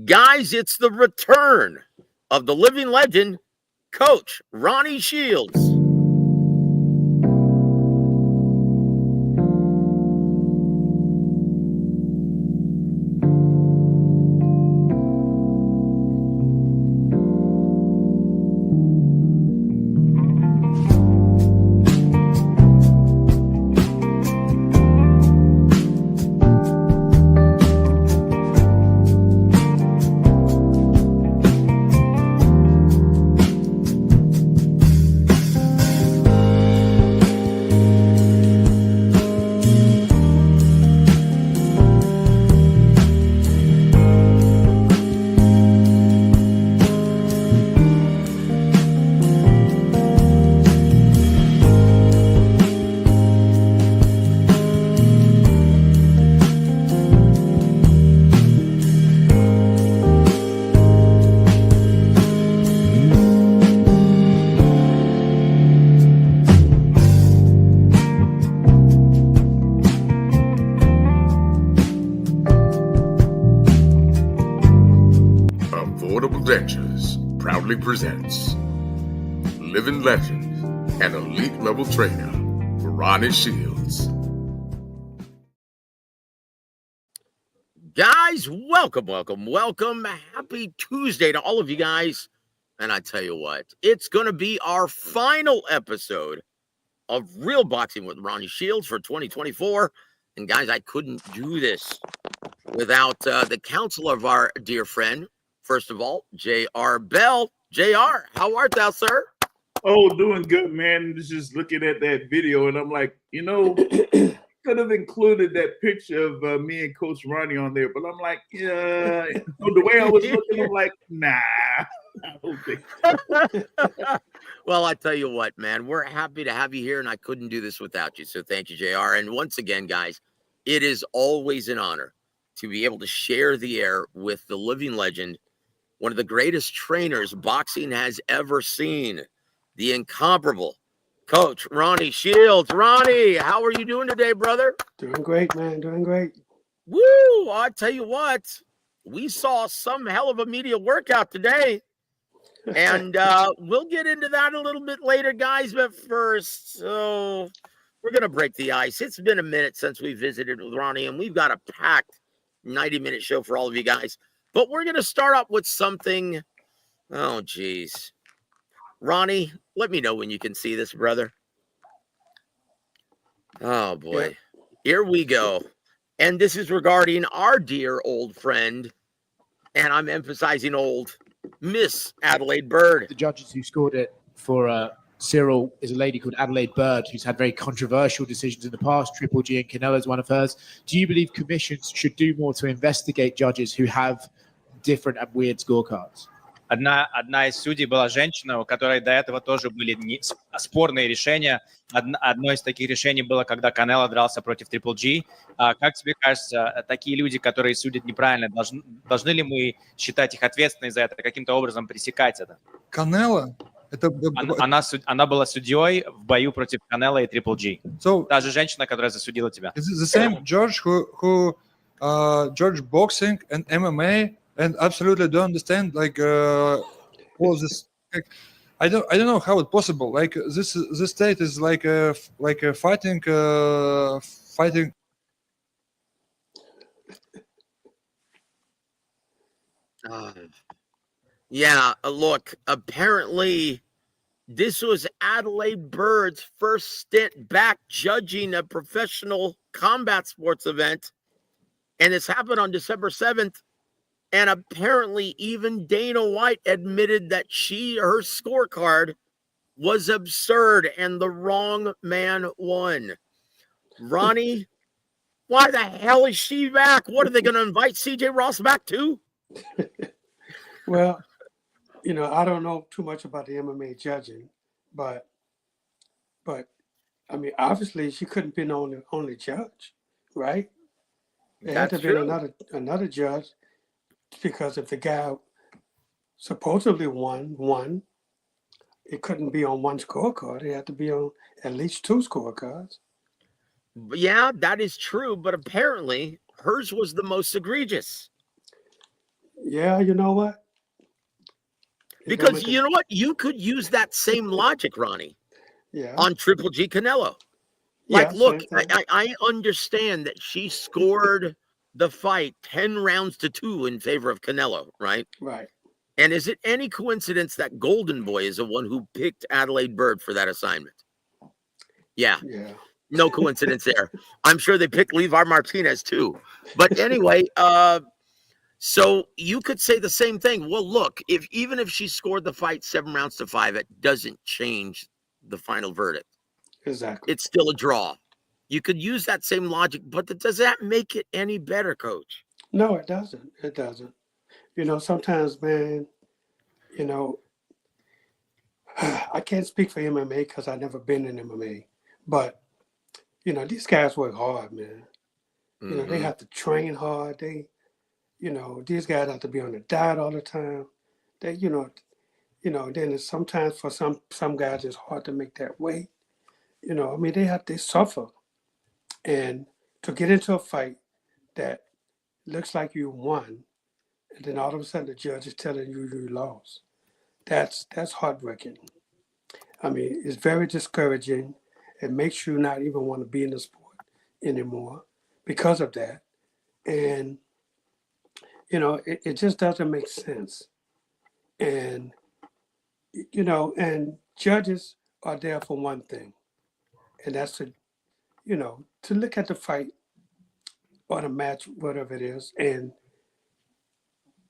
Guys, it's the return of the living legend, Coach Ronnie Shields. Ventures proudly presents living legend and elite level trainer Ronnie Shields. Guys, welcome. Happy Tuesday to all of you guys. And I tell you what, it's going to be our final episode of Real Boxing with Ronnie Shields for 2024. And guys, I couldn't do this without the counsel of our dear friend, first of all, J.R. Bell. J.R., how art thou, sir? Oh, doing good, man. Just looking at that video, and I'm like, could have included that picture of me and Coach Ronnie on there, but I'm like, yeah. The way I was looking, I'm like, nah. I don't think. Well, I tell you what, man, we're happy to have you here, and I couldn't do this without you. So thank you, JR. And once again, guys, it is always an honor to be able to share the air with the living legend, one of the greatest trainers boxing has ever seen, the incomparable Coach Ronnie Shields. Ronnie, how are you doing today, brother? Doing great, man. Doing great. Woo! I tell you what, we saw some hell of a media workout today. And we'll get into that a little bit later, guys. But first, so we're going to break the ice. It's been a minute since we visited with Ronnie, and we've got a packed 90-minute show for all of you guys. But we're going to start off with something. Oh, geez. Ronnie, let me know when you can see this, brother. Oh, boy. Yeah. Here we go. And this is regarding our dear old friend, and I'm emphasizing old, Miss Adelaide Bird. The judges who scored it for Cyril is a lady called Adelaide Bird, who's had very controversial decisions in the past. Triple G and Canelo is one of hers. Do you believe commissions should do more to investigate judges who have different and weird scorecards? Одна из судей была женщина, у которой до этого тоже были спорные решения. Одно из таких решений было, когда Канело дрался против Triple G. Как тебе кажется, такие люди, которые судят неправильно, должны ли мы считать их ответственными за это, каким-то образом пресекать это? Канело? Она была судьей в бою против Канело и Triple G. Та же женщина, которая засудила тебя. Is it the same judge who judge boxing and MMA and absolutely don't understand all this? I don't know how it's possible. Like this state is like a fighting. Yeah, look, apparently this was Adelaide Bird's first stint back judging a professional combat sports event, and this happened on December 7th, and apparently even Dana White admitted that her scorecard was absurd and the wrong man won. Ronnie, why the hell is she back? What, are they going to invite CJ Ross back too? Well, I don't know too much about the MMA judging, but I mean, obviously she couldn't be the only judge, right? It had to be another judge, because if the guy supposedly won, it couldn't be on one scorecard. It had to be on at least two scorecards. Yeah, that is true, but apparently hers was the most egregious. Yeah, you know what? It don't Because make a- you know what? You could use that same logic, Ronnie, yeah, on Triple G Canelo. yeah, Like, look, same thing. I understand that she scored the fight 10 rounds to 2 in favor of Canelo, right? Right. And is it any coincidence that Golden Boy is the one who picked Adelaide Bird for that assignment? Yeah, Yeah. no coincidence there. I'm sure they picked Levi Martinez too. But anyway, so you could say the same thing. Well, look, even if she scored the fight 7 rounds to 5, it doesn't change the final verdict. Exactly. It's still a draw. You could use that same logic, but does that make it any better, Coach? No, it doesn't. It doesn't. You know, sometimes, man, you know, I can't speak for MMA because I've never been in MMA. But, you know, these guys work hard, man. You know, they have to train hard. You know, these guys have to be on a diet all the time. They, then it's sometimes for some guys it's hard to make that weight. You know, I mean, they suffer. And to get into a fight that looks like you won, and then all of a sudden the judge is telling you you lost. That's heartbreaking. I mean, it's very discouraging. It makes you not even want to be in the sport anymore because of that. And, you know, it just doesn't make sense. And, you know, and judges are there for one thing, and that's to look at the fight or the match, whatever it is. And,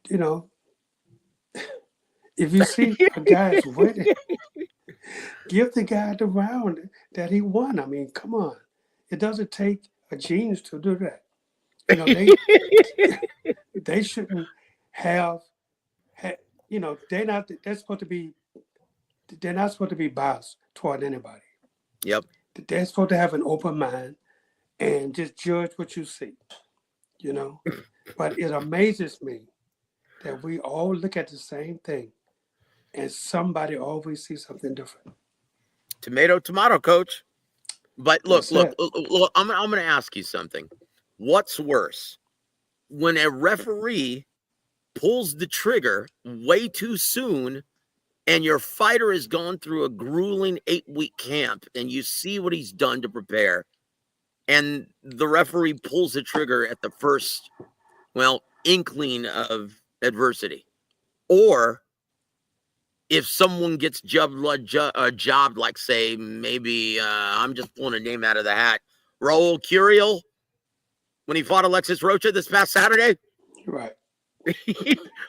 you know, if you see a guy's winning, give the guy the round that he won. I mean, come on. It doesn't take a genius to do that. You know, they shouldn't have you know, they're not supposed to be biased toward anybody. Yep. They're supposed to have an open mind and just judge what you see, you know. But it amazes me that we all look at the same thing and somebody always sees something different. Tomato, tomato, Coach. But look, That's look, it. look, I'm going to ask you something. What's worse? When a referee pulls the trigger way too soon and your fighter has gone through a grueling 8-week camp and you see what he's done to prepare, and the referee pulls the trigger at the first, inkling of adversity. Or if someone gets jobbed, like, say, maybe I'm just pulling a name out of the hat, Raul Curiel, when he fought Alexis Rocha this past Saturday. Right.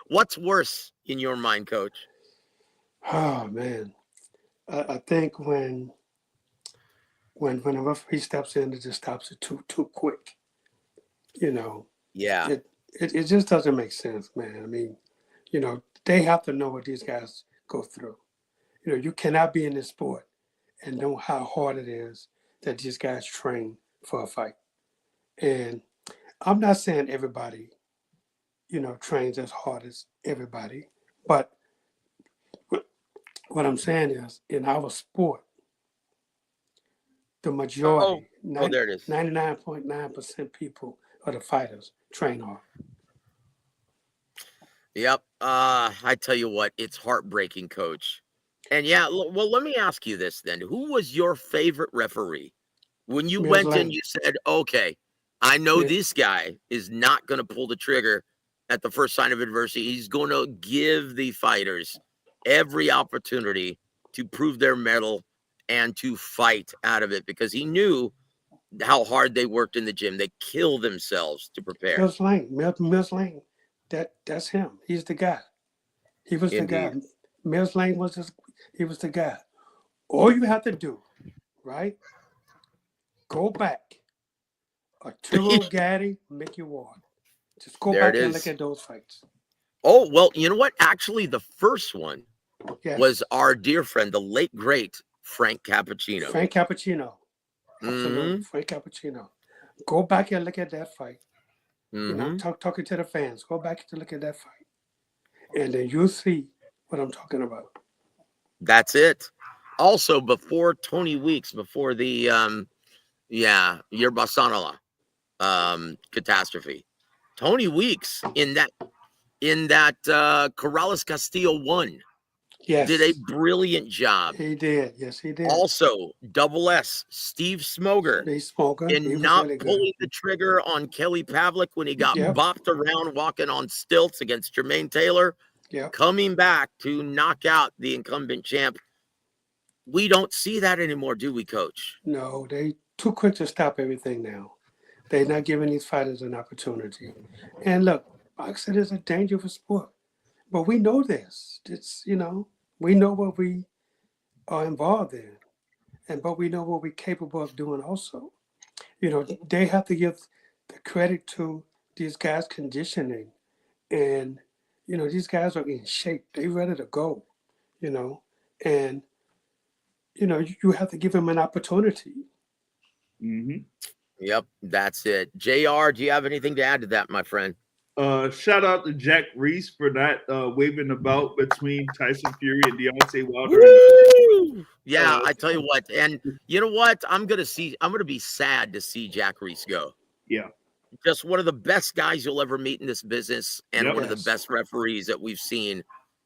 What's worse in your mind, Coach? Oh man. I think when a referee steps in, it just stops it too quick. You know, Yeah. it just doesn't make sense, man. I mean, you know, they have to know what these guys go through. You know, you cannot be in this sport and know how hard it is that these guys train for a fight. And I'm not saying everybody, you know, trains as hard as everybody, but what I'm saying is in our sport, the majority, there it is. 99.9% people of the fighters train hard. Yep. I tell you what, it's heartbreaking, Coach. And yeah, well, let me ask you this then. Who was your favorite referee? When you Mills went in, Lane. you said, okay, I know Mills- this guy is not going to pull the trigger at the first sign of adversity. He's going to give the fighters every opportunity to prove their mettle and to fight out of it, because he knew how hard they worked in the gym. They kill themselves to prepare. Mills Lane. Mills Lane. That's him. He's the guy. He was the guy. Indeed. Mills Lane was the guy. All you have to do, right? Go back. Arturo Gatti, Mickey Ward. Just go There back it and is. look at those fights. Oh, well, you know what? Actually, the first one Yes. was our dear friend, the late, great Frank Cappuccino. Frank Cappuccino. Absolutely. Mhm. Frank Cappuccino. Go back and look at that fight. You know, Mhm. talking to the fans. Go back to look at that fight. And then you'll see what I'm talking about. That's it. Also, before Tony Weeks, before the Yerbasanola catastrophe, Tony Weeks in that in that Corrales Castillo won. Yes. Did a brilliant job. He did. Yes, he did. Also, Double S, Steve Smoger, in not really pulling the trigger on Kelly Pavlik when he got bopped around walking on stilts against Jermaine Taylor, coming back to knock out the incumbent champ. We don't see that anymore, do we, Coach? No, they too quick to stop everything now. They're not giving these fighters an opportunity. And look, boxing is a dangerous sport. But we know this. It's, we know what we are involved in. But we know what we're capable of doing also. They have to give the credit to these guys' conditioning. And, these guys are in shape. They're ready to go, And, you have to give them an opportunity. Mm-hmm. Yep, that's it. JR, do you have anything to add to that, my friend? Shout out to Jack Reese for not waving the bout between Tyson Fury and Deontay Wilder. Yeah, I tell you what, and you know what? I'm gonna be sad to see Jack Reese go. Yeah. Just one of the best guys you'll ever meet in this business, and one of the best referees that we've seen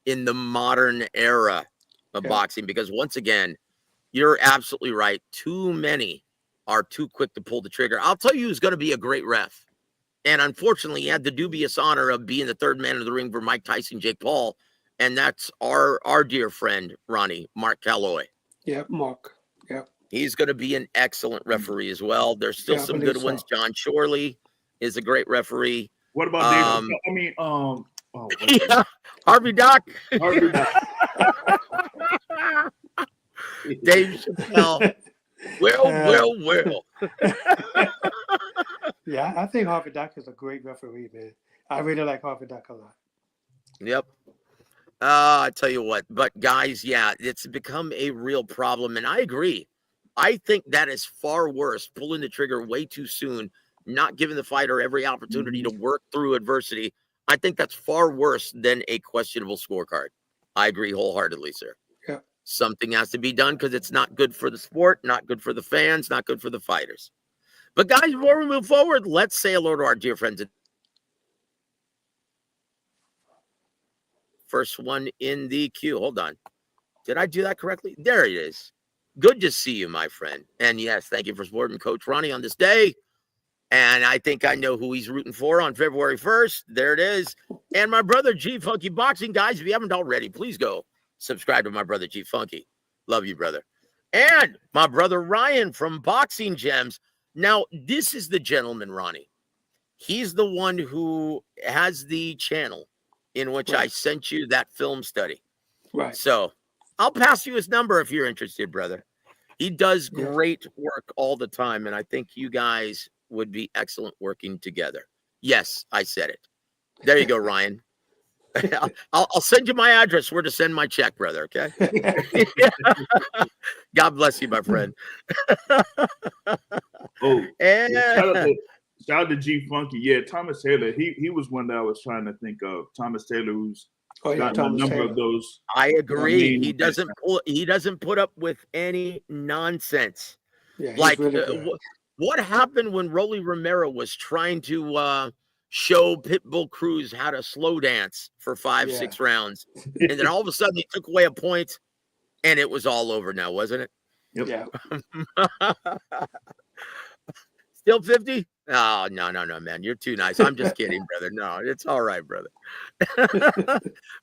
in the modern era of boxing. Because once again, you're absolutely right. Too many are too quick to pull the trigger. I'll tell you who's going to be a great ref. And unfortunately, he had the dubious honor of being the third man in the ring for Mike Tyson, Jake Paul. And that's our dear friend, Ronnie, Mark Calloy. Yeah, Mark. Yeah. He's going to be an excellent referee as well. There's still some good ones. John Shorley is a great referee. What about David? Harvey Doc. Harvey Doc. Dave Chappelle. Well. Yeah, I think Harvey Doc is a great referee, man. I really like Harvey Doc a lot. Yep. I tell you what, but guys, it's become a real problem. And I agree. I think that is far worse, pulling the trigger way too soon, not giving the fighter every opportunity to work through adversity. I think that's far worse than a questionable scorecard. I agree wholeheartedly, sir. Yeah. Something has to be done because it's not good for the sport, not good for the fans, not good for the fighters. But guys, before we move forward, let's say hello to our dear friends. First one in the queue. Hold on. Did I do that correctly? There it is. Good to see you, my friend. And yes, thank you for supporting Coach Ronnie on this day. And I think I know who he's rooting for on February 1st. There it is. And my brother, G Funky Boxing. Guys, if you haven't already, please go subscribe to my brother, G Funky. Love you, brother. And my brother, Ryan from Boxing Gems. Now, this is the gentleman, Ronnie. He's the one who has the channel in which I sent you that film study. Right. So I'll pass you his number if you're interested, brother. He does great work all the time, and I think you guys would be excellent working together. Yes, I said it. There you go, Ryan. I'll send you my address where to send my check, brother, okay? God bless you, my friend. And shout out to G Funky. Yeah, Thomas Taylor. He was one that I was trying to think of. Thomas Taylor, who's got a number of those. I agree. He doesn't put up with any nonsense. Yeah, like really what happened when Rolly Romero was trying to show Pitbull Cruz how to slow dance for 5-6 rounds, and then all of a sudden he took away a point, and it was all over now, wasn't it? Yep. Yeah. Still 50? Oh, no, man. You're too nice. I'm just kidding, brother. No, it's all right, brother.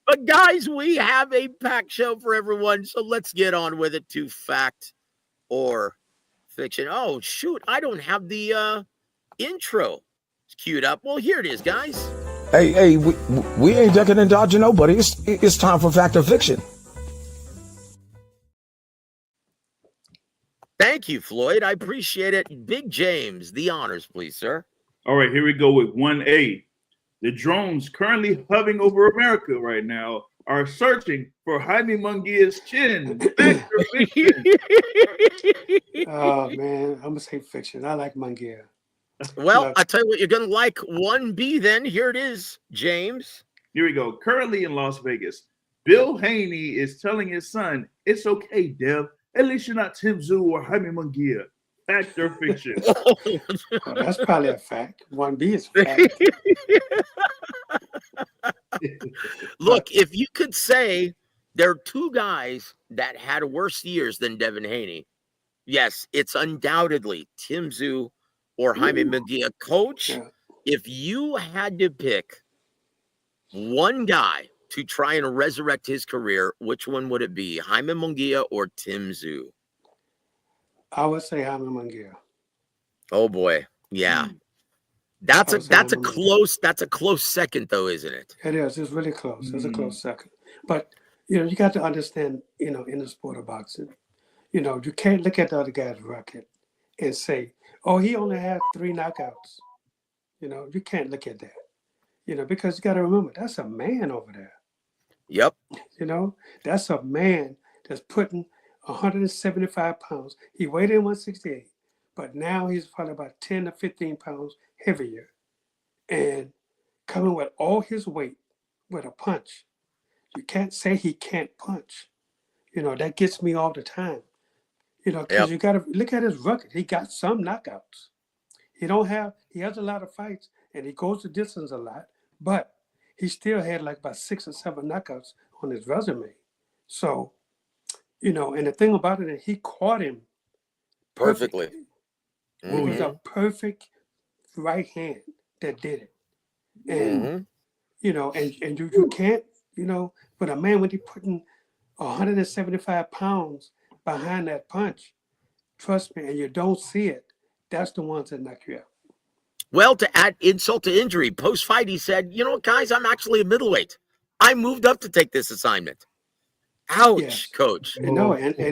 But, guys, we have a packed show for everyone, so let's get on with it to fact or fiction. Oh, shoot. I don't have the intro queued up. Well, here it is, guys. Hey, we ain't ducking and dodging nobody. It's time for fact or fiction. Thank you, Floyd. I appreciate it. Big James, the honors, please, sir. All right, here we go with 1A. The drones currently hovering over America right now are searching for Haney Munguia's chin. Oh, man. I'm going to say fiction. I like Munguia. Well, I tell you what, you're going to like 1B then. Here it is, James. Here we go. Currently in Las Vegas, Bill Haney is telling his son, "It's okay, Dev. At least you're not Tim Tszyu or Haney Munguia." Fact or fiction? Oh, that's probably a fact. 1B is fact. Look, if you could say there are two guys that had worse years than Devin Haney, yes, it's undoubtedly Tim Tszyu or Jaime Munguia. Coach, Yeah. if you had to pick one guy to try and resurrect his career, which one would it be? Jaime Munguia or Tim Tszyu? I would say Haney and Munguia. Oh boy. Yeah. I That's would say Haney and Munguia. that's a close second though, isn't it? It is. It's really close. It's a close second. But you got to understand, in the sport of boxing, you can't look at the other guy's record and say, "Oh, he only had 3 knockouts." You can't look at that. Because you got to remember that's a man over there. Yep. That's a man that's putting 175 pounds. He weighed in 168, but now he's probably about 10 to 15 pounds heavier, and coming with all his weight with a punch. You can't say he can't punch. That gets me all the time. Because you got to look at his record. He got some knockouts. He has a lot of fights, and he goes the distance a lot, but he still had like about 6 or 7 knockouts on his resume. So, and the thing about it is he caught him Perfectly. It was a perfect right hand that did it. And, and you can't, but a man, when he putting 175 pounds behind that punch, trust me, and you don't see it, that's the ones that knock you out. Well, to add insult to injury, post-fight, he said, "You know what, guys, I'm actually a middleweight. I moved up to take this assignment." Ouch, Yes. Coach. And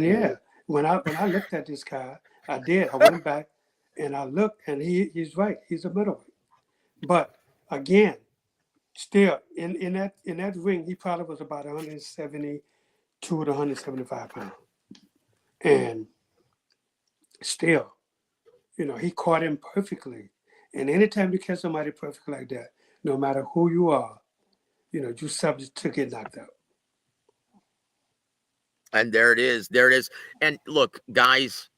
yeah, when I looked at this guy, I went back and I looked, and he's right. He's a middleweight. But again, still in that ring, he probably was about 172 to 175 pounds. And still, he caught him perfectly. And anytime you catch somebody perfect like that, no matter who you are, you're subject to get knocked out. And there it is. There it is. And look, guys,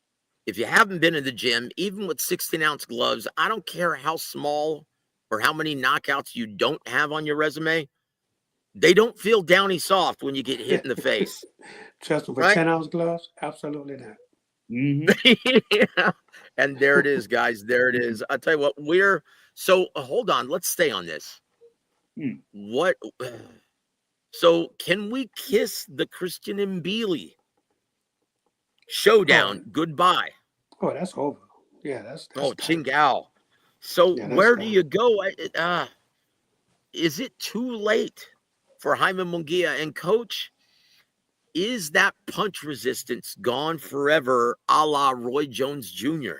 if you haven't been in the gym, even with 16-ounce gloves, I don't care how small or how many knockouts you don't have on your resume, they don't feel downy soft when you get hit in the face. Trust me, with Right? 10-ounce gloves, absolutely not. Yeah. And there it is, guys. There it is. I'll tell you what, hold on. Let's stay on this. So can we kiss the Christian Mbili showdown goodbye? Oh, that's over. Yeah, that's Chingao. So where do you go? Is it too late for Jaime Munguia? And Coach, is that punch resistance gone forever, a la Roy Jones Jr.?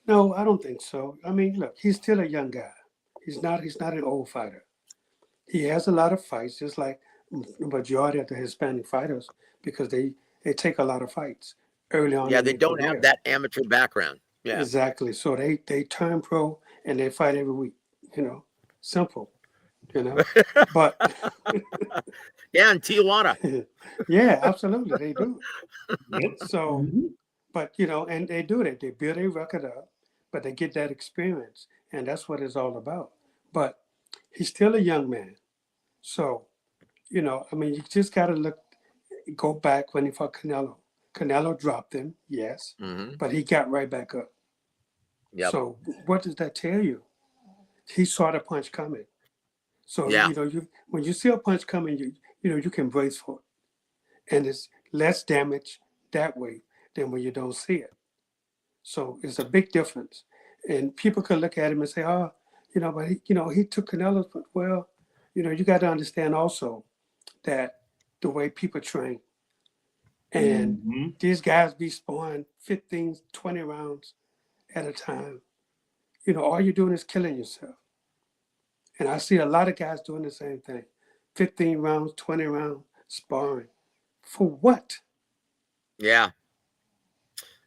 No, I don't think so. I mean, look, he's still a young guy. He's not an old fighter. He has a lot of fights, just like the majority of the Hispanic fighters, because they take a lot of fights early on. Yeah, they don't have that amateur background. Yeah, exactly. So they turn pro and they fight every week. Simple. But yeah, in Tijuana. Yeah, absolutely, they do. So, but and they do that. They build a record up, but they get that experience, and that's what it's all about. But he's still a young man, so I mean, you just got to go back when he fought Canelo. Canelo dropped him, yes, but he got right back up. Yep. So what does that tell you? He saw the punch coming. So when you see a punch coming, you can brace for it, and it's less damage that way than when you don't see it. So it's a big difference. And people could look at him and say, "Oh, but he took Canelo's." But well, you got to understand also that the way people train, and these guys be sparring 15, 20 rounds at a time. All you're doing is killing yourself. And I see a lot of guys doing the same thing. 15 rounds, 20 rounds, sparring. For what? Yeah.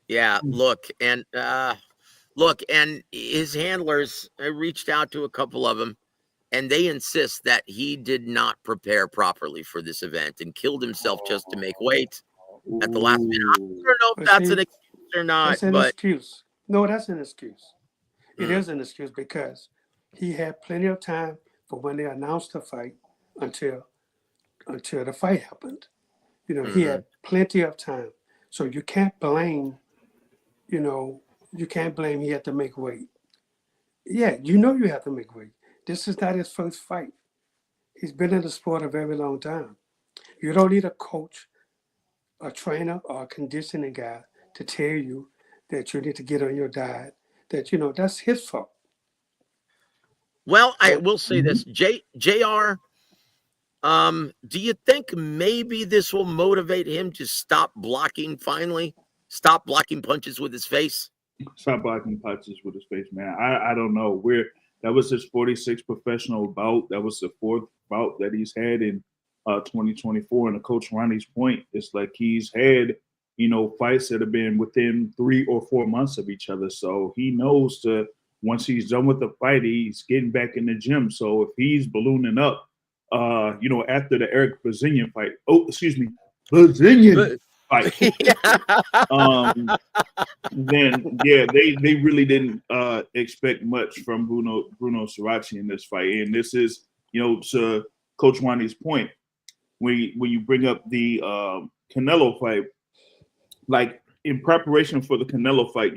Yeah. Look, and his handlers, I reached out to a couple of them, and they insist that he did not prepare properly for this event and killed himself just to make weight at the last minute. I don't know if that's an excuse or not. That's an excuse. No, that's an excuse. It is an excuse because he had plenty of time but when they announced the fight, until the fight happened, he had plenty of time. So you can't blame, you can't blame he had to make weight. Yeah, you have to make weight. This is not his first fight. He's been in the sport a very long time. You don't need a coach, a trainer, or a conditioning guy to tell you that you need to get on your diet. That that's his fault. Well, I will say this, JR. Do you think maybe this will motivate him to stop blocking finally? Stop blocking punches with his face? Stop blocking punches with his face, man. I don't know. That was his 46th professional bout. That was the 4th bout that he's had in 2024. And to Coach Ronnie's point, it's like he's had, fights that have been within 3 or 4 months of each other. So he knows once he's done with the fight, he's getting back in the gym. So if he's ballooning up, after the Eric Bazinian fight, Bazinian fight, then they really didn't expect much from Bruno Sarachi in this fight. And this is, to Coach Ronnie's point, when you bring up the Canelo fight, like in preparation for the Canelo fight,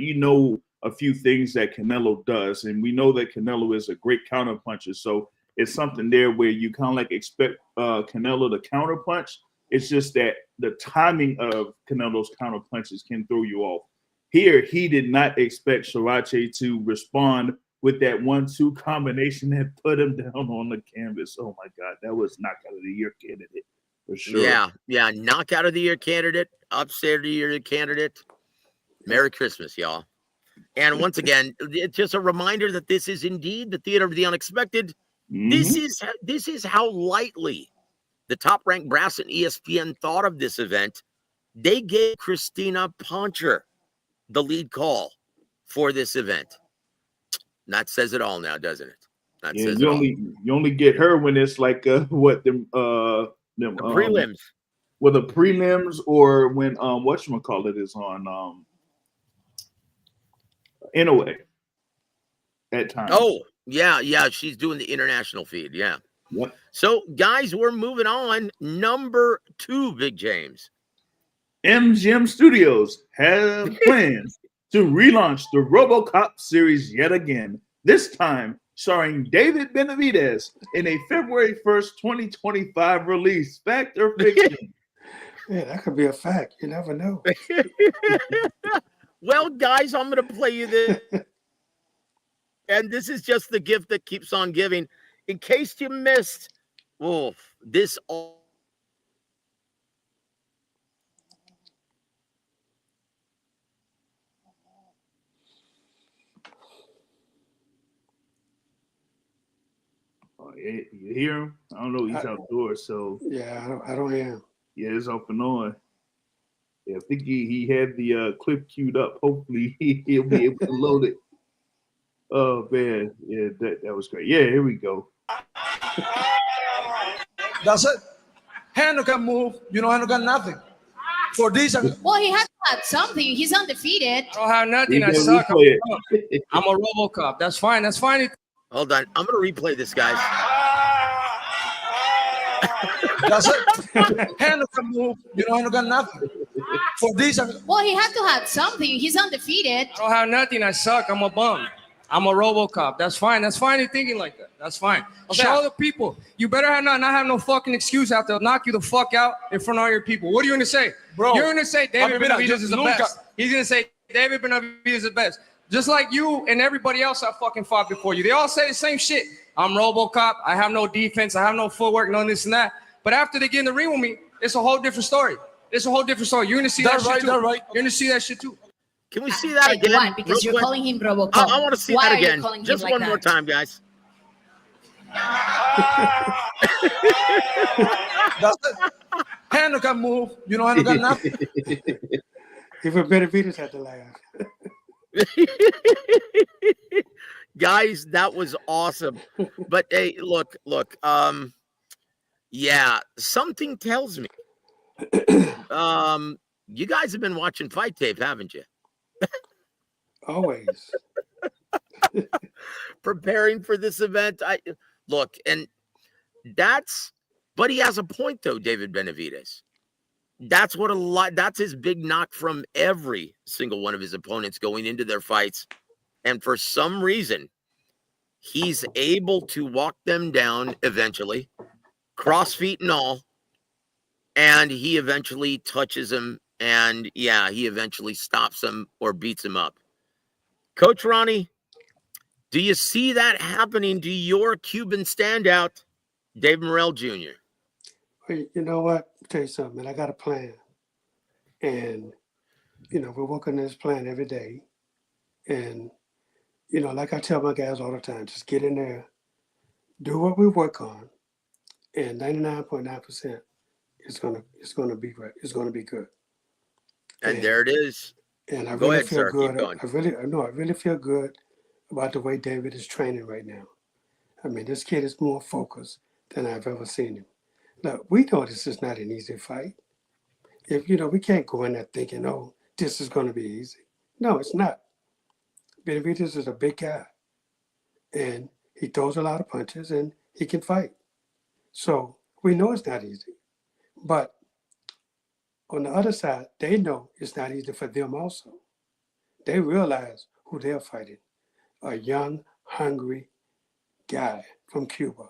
a few things that Canelo does, and we know that Canelo is a great counter puncher. So it's something there where you kind of like expect Canelo to counter punch. It's just that the timing of Canelo's counter punches can throw you off. Here, he did not expect Sarachi to respond with that 1-2 combination that put him down on the canvas. Oh my God, that was knockout of the year candidate for sure. Yeah, knockout of the year candidate, upset of the year candidate. Merry Christmas, y'all. And once again, it's just a reminder that this is indeed the theater of the unexpected. This is how lightly the top-ranked brass and ESPN thought of this event. They gave Christina Poncher the lead call for this event. That says it all now, doesn't it? You only get her when it's like the prelims. Well, the prelims, or when whatchamacallit is on in a way at times. Oh, yeah, she's doing the international feed. Yeah. Yep. So, guys, we're moving on. Number 2, Big James. MGM Studios have plans to relaunch the RoboCop series yet again, this time starring David Benavidez in a February 1st, 2025 release. Fact or fiction? Yeah, that could be a fact. You never know. Well, guys, I'm going to play you this. And this is just the gift that keeps on giving. In case you missed, this all. Oh, you hear him? I don't know. He's outdoors, so yeah, I don't hear him. Yeah, it's off and on. Yeah, I think he had the clip queued up. Hopefully, he'll be able to load it. Oh man, yeah, that was great. Yeah, here we go. That's it. Hano can move. Hano got nothing. For this, well, he has to have something. He's undefeated. I don't have nothing. I suck. I'm a RoboCop. That's fine. That's fine. Hold on. I'm going to replay this, guys. That's it. Hano can move. Hano got nothing. For this, well, he has to have something. He's undefeated. I don't have nothing. I suck. I'm a bum. I'm a RoboCop. That's fine. That's fine. You're thinking like that. That's fine. Okay. Show the people. You better not have no fucking excuse out there. Knock you the fuck out in front of all your people. What are you going to say? Bro, you're going to say David Benavidez is the best. He's going to say David Benavidez is the best. Just like you and everybody else that fucking fought before you. They all say the same shit. I'm RoboCop. I have no defense. I have no footwork, no this and that. But after they get in the ring with me, it's a whole different story. It's a whole different story. You're going to see that shit too. You're going to see that shit too. Can we see that again? Why? Because you're calling him RoboCop. I want to see that again. Just one more time, guys. That's it. Hano can move. Hano got nothing. Even Benavidez had to laugh. Guys, that was awesome. But hey, look. Yeah, something tells me. You guys have been watching Fight Tape, haven't you? Always. Preparing for this event. Look, and but he has a point though, David Benavidez. That's his big knock from every single one of his opponents going into their fights. And for some reason, he's able to walk them down eventually, cross feet and all, and he eventually touches him, and he eventually stops him or beats him up. Coach Ronnie, do you see that happening to your Cuban standout, Dave Morrell Jr.? Well, you know what? I'll tell you something, man. I got a plan. And, we're working on this plan every day. And, like I tell my guys all the time, just get in there, do what we work on, and 99.9% it's gonna be great. It's gonna be good. And there it is. And I Go really ahead, feel sir. good. Keep going. I really feel good about the way David is training right now. I mean, this kid is more focused than I've ever seen him. Look, we know this is not an easy fight. If we can't go in there thinking, oh, this is going to be easy. No, it's not. Benavidez is a big guy, and he throws a lot of punches, and he can fight. So we know it's not easy. But on the other side, they know it's not easy for them also. They realize who they're fighting, a young, hungry guy from Cuba.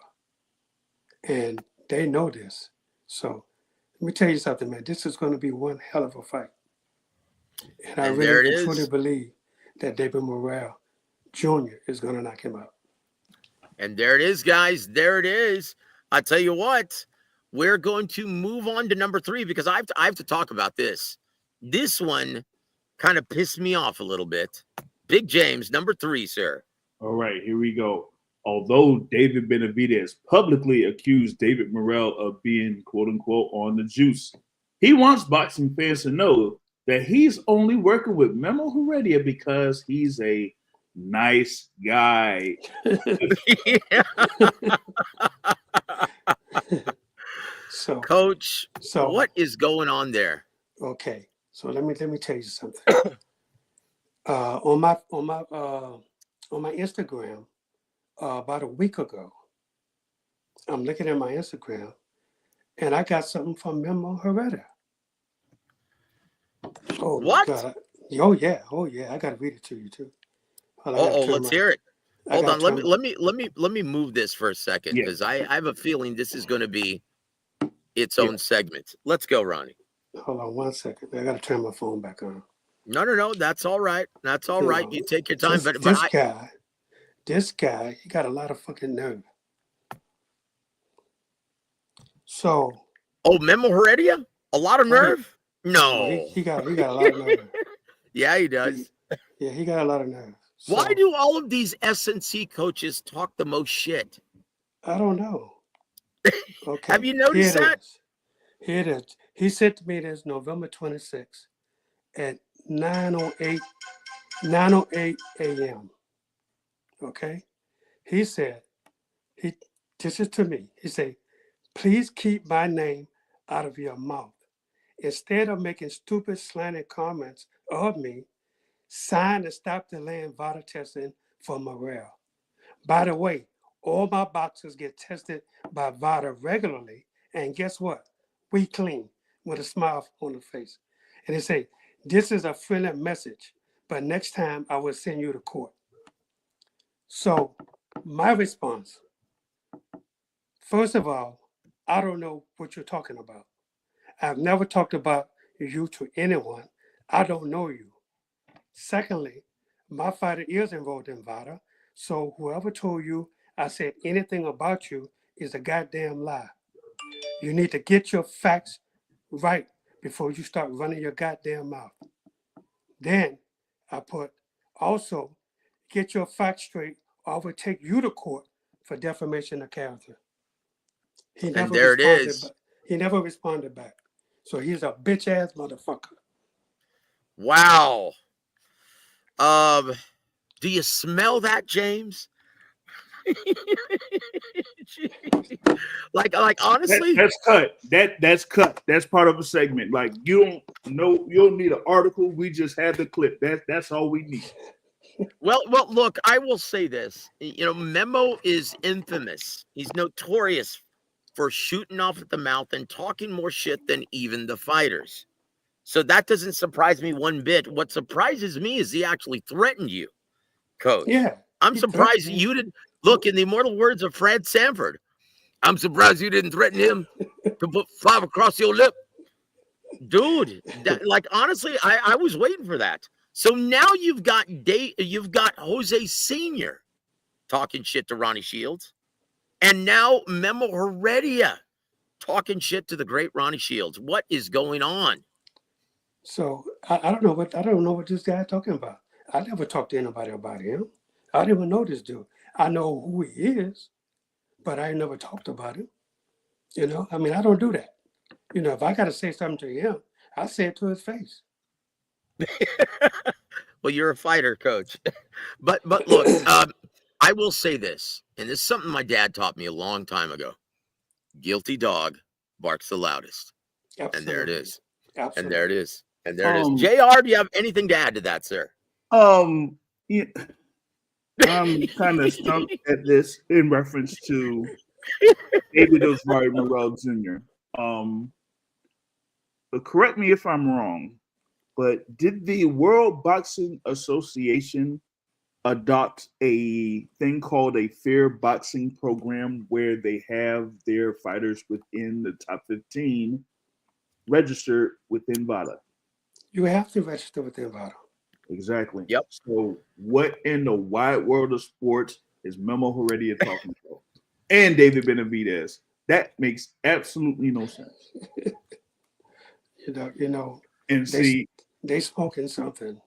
And they know this. So let me tell you something, man. This is going to be one hell of a fight. And I really truly believe that David Morrell Jr. is going to knock him out. And there it is, guys. There it is. I tell you what, we're going to move on to number 3 because I have to talk about this. This one kind of pissed me off a little bit. Big James, number 3, sir. All right, here we go. Although David Benavidez publicly accused David Morrell of being, quote unquote, on the juice, he wants boxing fans to know that he's only working with Memo Heredia because he's a nice guy. So, Coach, what is going on there? Okay, so let me tell you something. On my Instagram, about a week ago, I'm looking at my Instagram, and I got something from Memo Heredia. Oh, what? God. Oh yeah, I gotta read it to you too. Let's hear it. Hold on, let me move this for a second because I have a feeling this is going to be its own segment. Let's go, Ronnie. Hold on 1 second. I gotta turn my phone back on. No, that's all right. That's all right. You take your time. This guy, he got a lot of fucking nerve. So. Oh, Memo Heredia? A lot of nerve? No. He got a lot of nerve. Yeah, he does. Yeah, he got a lot of nerve. So, why do all of these S&C coaches talk the most shit? I don't know. Okay. Have you noticed that? Here it is. He said to me this November 26th at 9:08 a.m. Okay? He said, this is to me. He said, please keep my name out of your mouth. Instead of making stupid slanted comments of me, sign and stop delaying VADA testing for Morrell. By the way, all my boxers get tested by VADA regularly, and guess what? We clean with a smile on the face. And they say, this is a friendly message, but next time I will send you to court. So my response, first of all, I don't know what you're talking about. I've never talked about you to anyone. I don't know you. Secondly, my fighter is enrolled in VADA, so whoever told you I said anything about you is a goddamn lie. You need to get your facts right before you start running your goddamn mouth. Then I put, also, get your facts straight or I will take you to court for defamation of character. He never responded back. So he's a bitch ass motherfucker. Wow. Do you smell that, James? like honestly, that's cut. That's cut. That's part of a segment. Like you don't need an article. We just have the clip. That's all we need. Well, look, I will say this. You know, Memo is infamous. He's notorious for shooting off at the mouth and talking more shit than even the fighters. So that doesn't surprise me one bit. What surprises me is he actually threatened you, Coach. Yeah. I'm he surprised threatened me. you didn't. Look, in the immortal words of Fred Sanford, I'm surprised you didn't threaten him to put 5 across your lip. Dude, like, honestly, I was waiting for that. So now you've got Jose Sr. talking shit to Ronnie Shields, and now Memo Heredia talking shit to the great Ronnie Shields. What is going on? So I don't know what this guy's talking about. I never talked to anybody about him. I didn't even know this dude. I know who he is, but I never talked about him. You know, I mean, I don't do that. You know, if I got to say something to him, I say it to his face. Well, you're a fighter, Coach. But look, I will say this, and this is something my dad taught me a long time ago. Guilty dog barks the loudest. Absolutely. And there it is. Absolutely. And there it is. And there it is. JR, do you have anything to add to that, sir? Yeah, I'm kind of stumped at this in reference to David Osvaldo Morrell Jr. But correct me if I'm wrong, but did the World Boxing Association adopt a thing called a fair boxing program where they have their fighters within the top 15 registered within VADA? You have to register with the VADA. Exactly. Yep. So what in the wide world of sports is Memo Heredia talking about? And David Benavidez. That makes absolutely no sense. You know, And they smoking something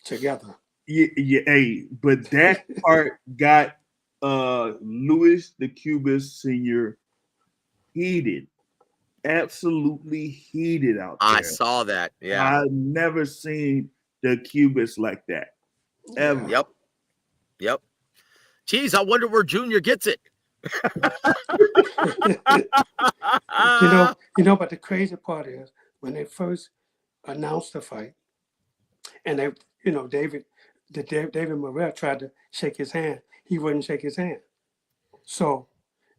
together. Yeah, hey, but that part got Louis the Cubist Sr. heated. Absolutely heated out there. I saw that. Yeah. I've never seen the Cubist like that. Ever. Yep. Geez, I wonder where Junior gets it. you know, but the crazy part is when they first announced the fight, and they, you know, David Morrell tried to shake his hand. He wouldn't shake his hand. So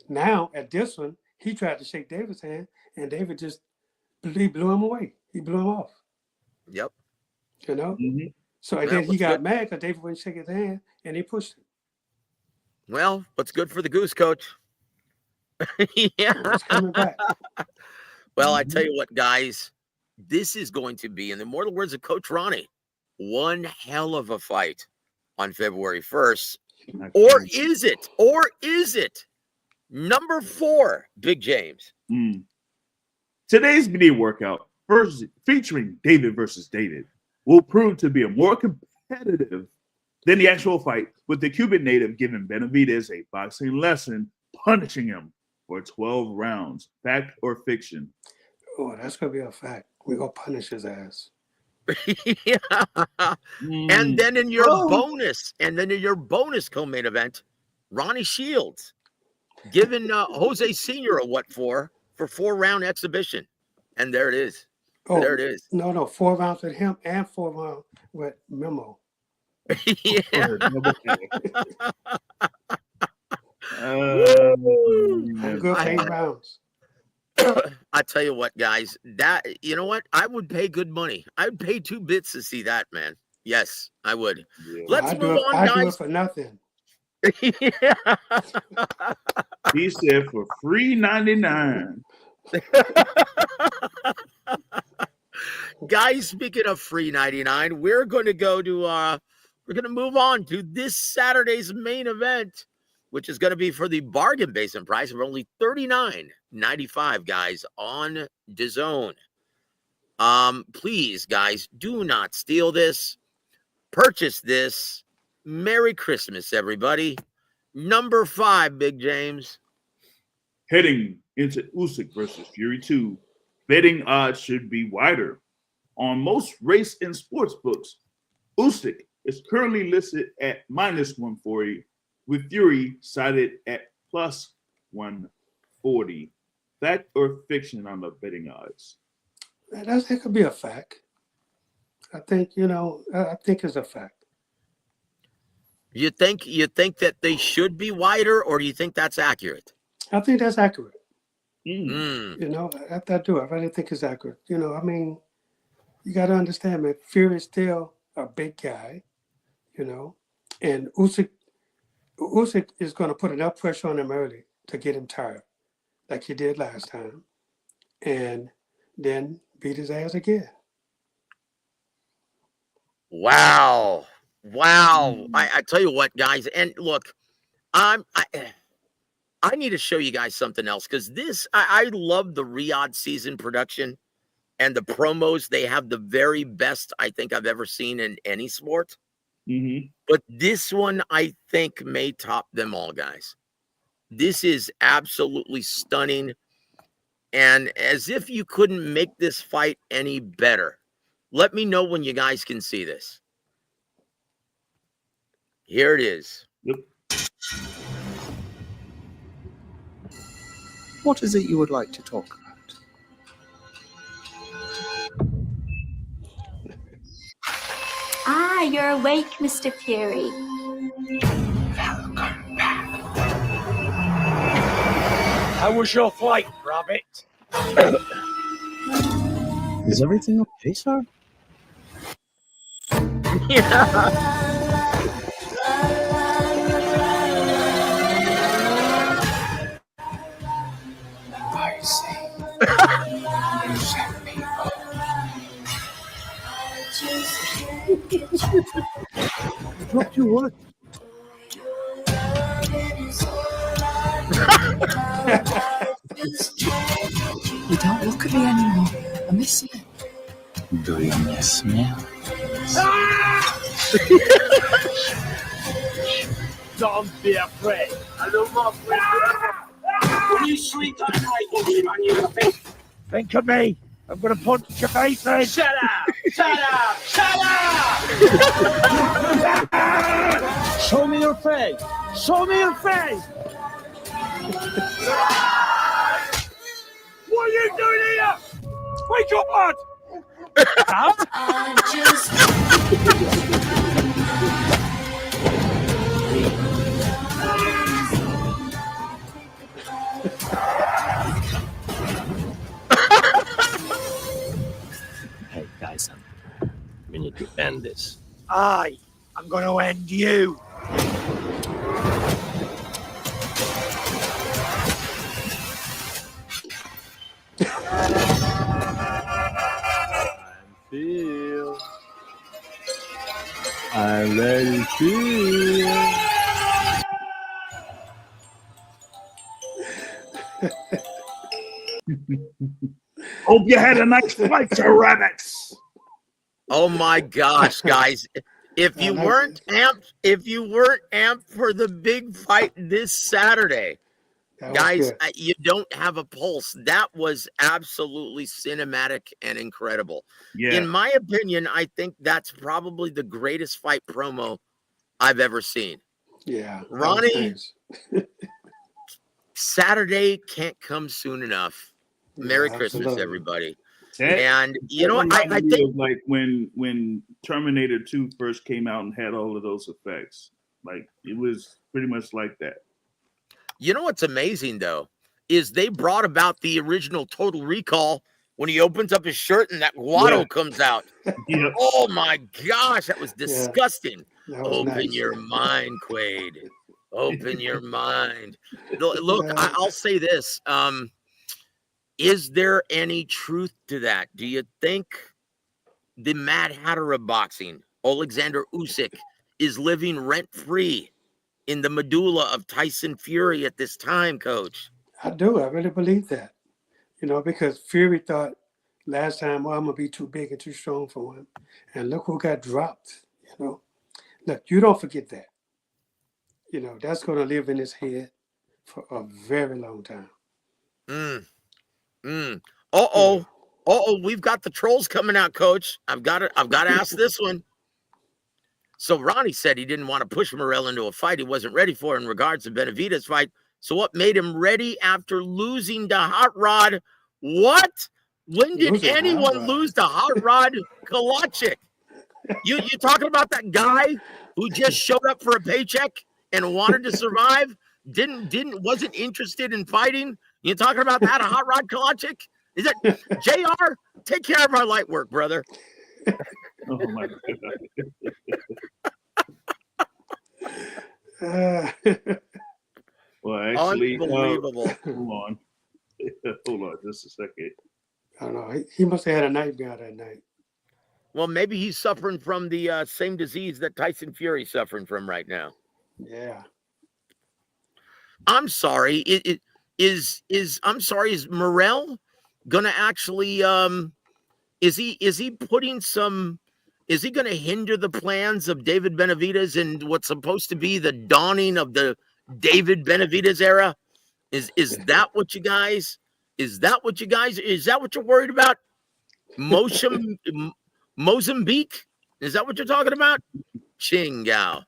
now at this one, he tried to shake David's hand, and David he blew him away. He blew him off. Yep. You know? Mm-hmm. So and then he got mad because David wouldn't shake his hand, and he pushed him. Well, what's good for the goose, Coach? Yeah. It's coming back. Well, I tell you what, guys, this is going to be, in the immortal words of Coach Ronnie, one hell of a fight on February 1st. Or is it number 4, Big James? Today's media workout, featuring David versus David, will prove to be more competitive than the actual fight, with the Cuban native giving Benavidez a boxing lesson, punishing him for 12 rounds. Fact or fiction? Oh, that's going to be a fact. We're going to punish his ass. Yeah. And then in your bonus co-main event, Ronnie Shields giving Jose Sr. a what for 4-round exhibition. And there it is. Oh, there it is. No, 4 rounds with him and 4 rounds with Memo. Yeah. I'm good for 8 rounds. I tell you what, guys, that, you know what? I would pay good money. I would pay 2 bits to see that, man. Yes, I would. Yeah. Let's move on, guys. I do it for nothing. Yeah. He said for $3.99. Guys, speaking of free 99, we're going to move on to this Saturday's main event, which is going to be for the bargain basement price of only $39.95, guys, on DAZN. Please, guys, do not steal this. Purchase this. Merry Christmas, everybody. Number 5, Big James. Heading into Usyk versus Fury 2, betting odds should be wider. On most race and sports books, Usyk is currently listed at -140, with Fury cited at +140. Fact or fiction on the betting odds? It could be a fact. I think, I think it's a fact. You think that they should be wider, or do you think that's accurate? I think that's accurate. Mm. You know, I do. I really think it's accurate. You know, I mean, you got to understand, man. Fury is still a big guy. You know, and Usyk is going to put enough pressure on him early to get him tired, like he did last time, and then beat his ass again. Wow. I tell you what, guys, and look, I need to show you guys something else, because I love the Riyadh season production and the promos. They have the very best I think I've ever seen in any sport. But this one, I think, may top them all, guys. This is absolutely stunning. And as if you couldn't make this fight any better. Let me know when you guys can see this. Here it is. Yep. What is it you would like to talk about? Ah, you're awake, Mr. Fury. Welcome back. How was your flight, Rabbit? Is everything okay, sir? Yeah. I see. You sent people. Dropped your wallet. You don't look at me anymore. I miss you. Do you miss me? Don't be afraid. I love my friend. When you sleep at night, man, you think of me. I'm gonna punch your face in. Shut up! Shut up! Shut up! Show me your face. Show me your face. What are you doing here? Wake up, lad! Hey, guys, we need to end this. I'm gonna end you. I'm ready to. Hope you had a nice flight to Rabbits. Oh my gosh, guys. If you weren't amped for the big fight this Saturday, guys, you don't have a pulse. That was absolutely cinematic and incredible. Yeah. In my opinion, I think that's probably the greatest fight promo I've ever seen. Yeah. Ronnie, Saturday can't come soon enough. Merry Christmas, absolutely. everybody. And you know what? I think like when Terminator 2 first came out and had all of those effects. Like it was pretty much like that. You know what's amazing though is they brought about the original Total Recall when he opens up his shirt and that guado comes out. Yeah. Oh my gosh, that was disgusting. That was Open nice. your mind, Quaid. Open your mind. Look, I'll say this. Is there any truth to that? Do you think the Mad Hatter of boxing, Alexander Usyk, is living rent-free in the medulla of Tyson Fury at this time, Coach? I do. I really believe that. You know, because Fury thought last time, well, I'm going to be too big and too strong for him. And look who got dropped, you know. Look, you don't forget that. You know, that's going to live in his head for a very long time. We've got the trolls coming out, Coach. I've got to ask this one. So Ronnie said he didn't want to push Morrell into a fight he wasn't ready for in regards to Benavidez fight. So what made him ready after losing to Hot Rod? What? When did anyone lose to Hot Rod Kalachik? You talking about that guy who just showed up for a paycheck and wanted to survive, wasn't interested in fighting. You talking about that? A Hot Rod Kalachik? Is it JR? Take care of our light work, brother. Oh my Uh, Well, actually, Unbelievable. hold on just a second. I don't know. He must have had a nightmare that night. Well, maybe he's suffering from the same disease that Tyson Fury's suffering from right now. Yeah. I'm sorry. Is Morrell gonna actually is he putting some? Is he going to hinder the plans of David Benavidez and what's supposed to be the dawning of the David Benavidez era? Is that what you guys? Is that what you're worried about? Mozambique? Is that what you're talking about? Chingao.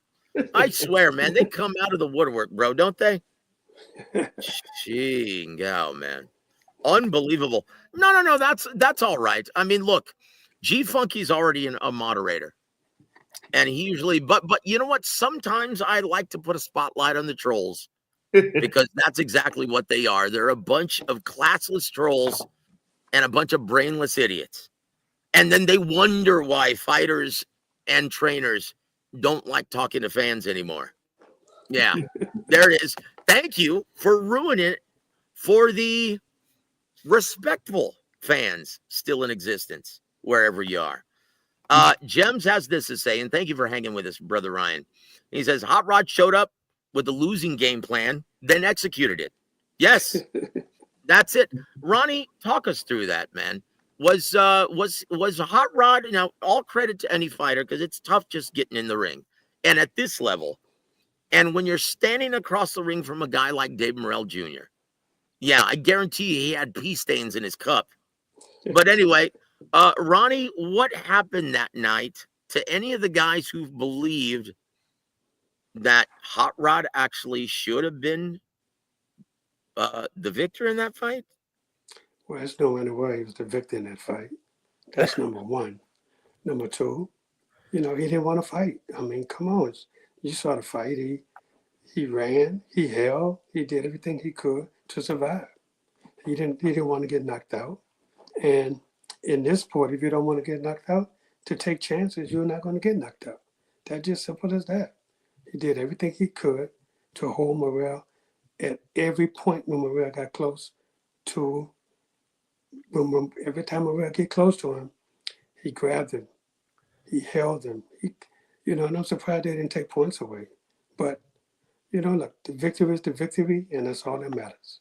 I swear, man, they come out of the woodwork, bro, don't they? Chingao, man. Unbelievable. No, that's all right. I mean, look, G Funky's already a moderator. And he usually, but you know what? Sometimes I like to put a spotlight on the trolls because that's exactly what they are. They're a bunch of classless trolls and a bunch of brainless idiots. And then they wonder why fighters and trainers don't like talking to fans anymore. Yeah, there it is. Thank you for ruining it for the respectful fans still in existence, wherever you are. Gems has this to say, and thank you for hanging with us, Brother Ryan. He says, Hot Rod showed up with a losing game plan, then executed it. Yes, that's it. Ronnie, talk us through that, man. Was Hot Rod, now all credit to any fighter, because it's tough just getting in the ring. And at this level, and when you're standing across the ring from a guy like Dave Morrell Jr., yeah, I guarantee you he had pee stains in his cup. But anyway, Ronnie, what happened that night to any of the guys who believed that Hot Rod actually should have been the victor in that fight? Well, there's no way he was the victor in that fight. That's number one. Number two, he didn't want to fight. I mean, come on. You saw the fight. He ran, he held, he did everything he could to survive. He didn't want to get knocked out. And in this sport, if you don't want to get knocked out, to take chances, you're not going to get knocked out. That's just simple as that. He did everything he could to hold Morrell at every point when Morrell got close to, every time Morrell get close to him, he grabbed him, he held him. And I'm surprised they didn't take points away. But, look, the victory is the victory, and that's all that matters.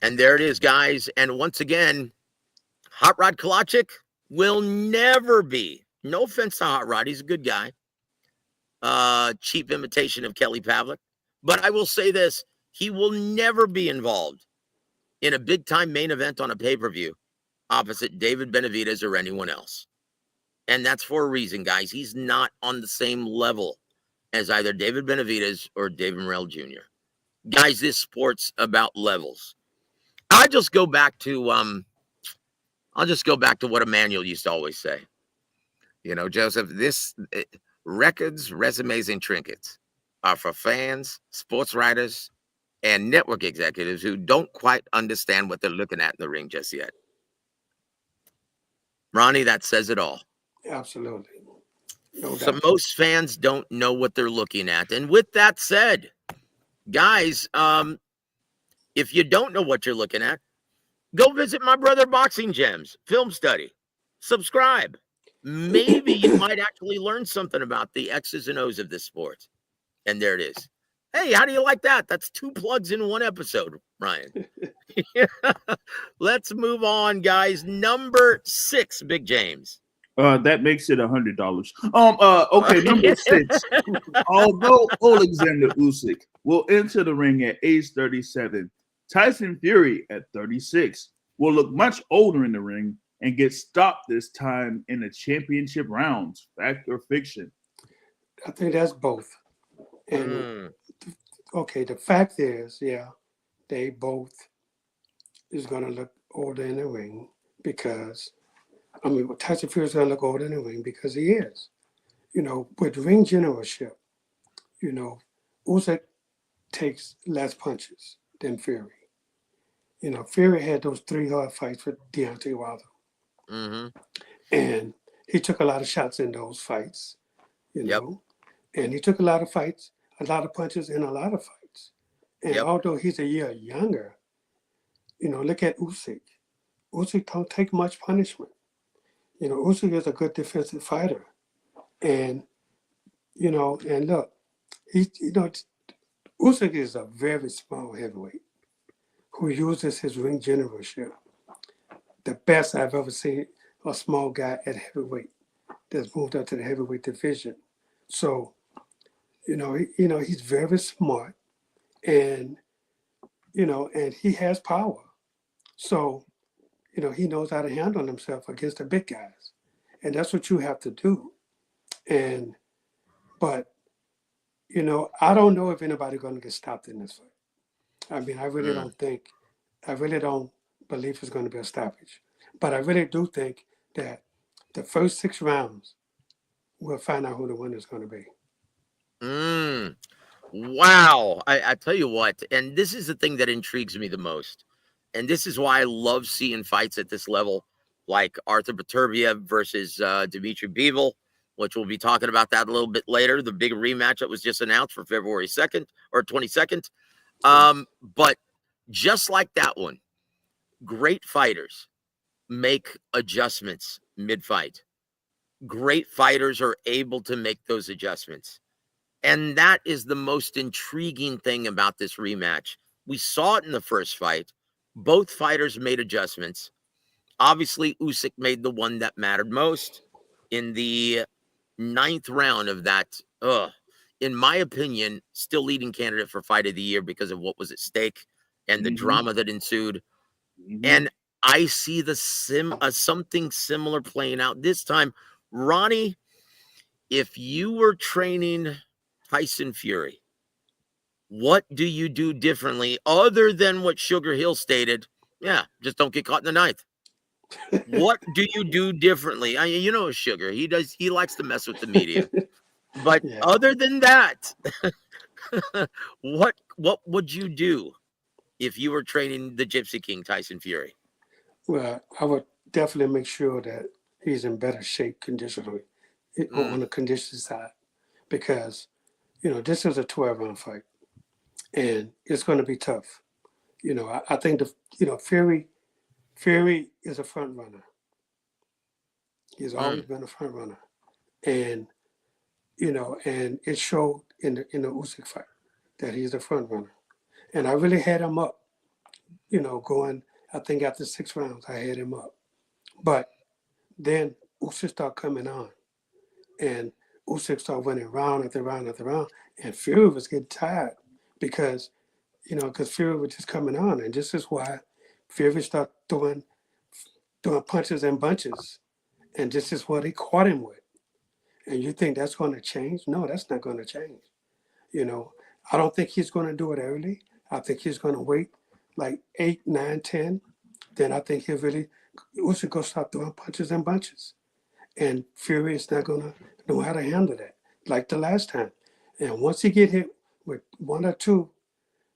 And there it is, guys. And once again, Hot Rod Kalachik will never be, no offense to Hot Rod, he's a good guy. Cheap imitation of Kelly Pavlik. But I will say this, he will never be involved in a big-time main event on a pay-per-view opposite David Benavidez or anyone else. And that's for a reason, guys. He's not on the same level as either David Benavidez or David Morrell Jr. Guys, this sport's about levels. I'll just go back to what Emmanuel used to always say. Joseph, this records, resumes, and trinkets are for fans, sports writers, and network executives who don't quite understand what they're looking at in the ring just yet. Ronnie, that says it all. Absolutely. So most fans don't know what they're looking at. And with that said, guys, if you don't know what you're looking at, go visit my brother Boxing Gems film study. Subscribe. Maybe you might actually learn something about the X's and O's of this sport. And there it is. Hey, how do you like that? That's 2 plugs in 1 episode, Ryan. Let's move on, guys. Number 6, Big James. That makes it $100. Okay, number 6. Although Alexander Usyk will enter the ring at age 37, Tyson Fury at 36 will look much older in the ring and get stopped this time in the championship rounds. Fact or fiction? I think that's both. And okay, the fact is, yeah, they both is going to look older in the ring because, Tyson Fury is going to look older in the ring because he is. with ring generalship, Usyk takes less punches than Fury. Fury had those 3 hard fights with Deontay Wilder. Mm-hmm. And he took a lot of shots in those fights, and he took a lot of fights, a lot of punches in a lot of fights. And although he's a year younger, look at Usyk. Usyk don't take much punishment. Usyk is a good defensive fighter. And, and look, Usyk is a very small heavyweight who uses his ring generalship. The best I've ever seen a small guy at heavyweight that's moved up to the heavyweight division. So, he's very smart, and and he has power. So, he knows how to handle himself against the big guys, and that's what you have to do. But I don't know if anybody's going to get stopped in this fight. I mean, I really don't believe it's going to be a stoppage. But I really do think that the first 6 rounds, we'll find out who the winner is going to be. Wow. I tell you what, and this is the thing that intrigues me the most. And this is why I love seeing fights at this level, like Arthur Beterbiev versus Dimitri Bivol, which we'll be talking about that a little bit later, the big rematch that was just announced for February 2nd or 22nd. But just like that one, great fighters make adjustments mid-fight. Great fighters are able to make those adjustments. And that is the most intriguing thing about this rematch. We saw it in the first fight. Both fighters made adjustments. Obviously, Usyk made the one that mattered most in the 9th round of that, in my opinion, still leading candidate for fight of the year because of what was at stake and the drama that ensued. And I see the something similar playing out this time. Ronnie, if you were training Tyson Fury, what do you do differently other than what Sugar Hill stated? Yeah, just don't get caught in the 9th. What do you do differently? Sugar, he likes to mess with the media. But other than that, what would you do if you were training the Gypsy King, Tyson Fury? Well, I would definitely make sure that he's in better shape conditionally on the condition side, because this is a 12-round fight, and it's going to be tough. I think Fury is a front runner. He's always been a front runner, and and it showed in the Usyk fight that he's a front runner. And I really had him up, going. I think after 6 rounds, I had him up, but then Usyk started coming on, and Usyk started winning round after round after round, and Fury was getting tired because Fury was just coming on, and this is why Fury started throwing punches and bunches, and this is what he caught him with. And you think that's going to change? No, that's not going to change. I don't think he's going to do it early. I think he's going to wait like 8, 9, 10. Then I think Usyk going to start throwing punches and bunches, and Fury is not going to know how to handle that like the last time. And once he get hit with 1 or 2,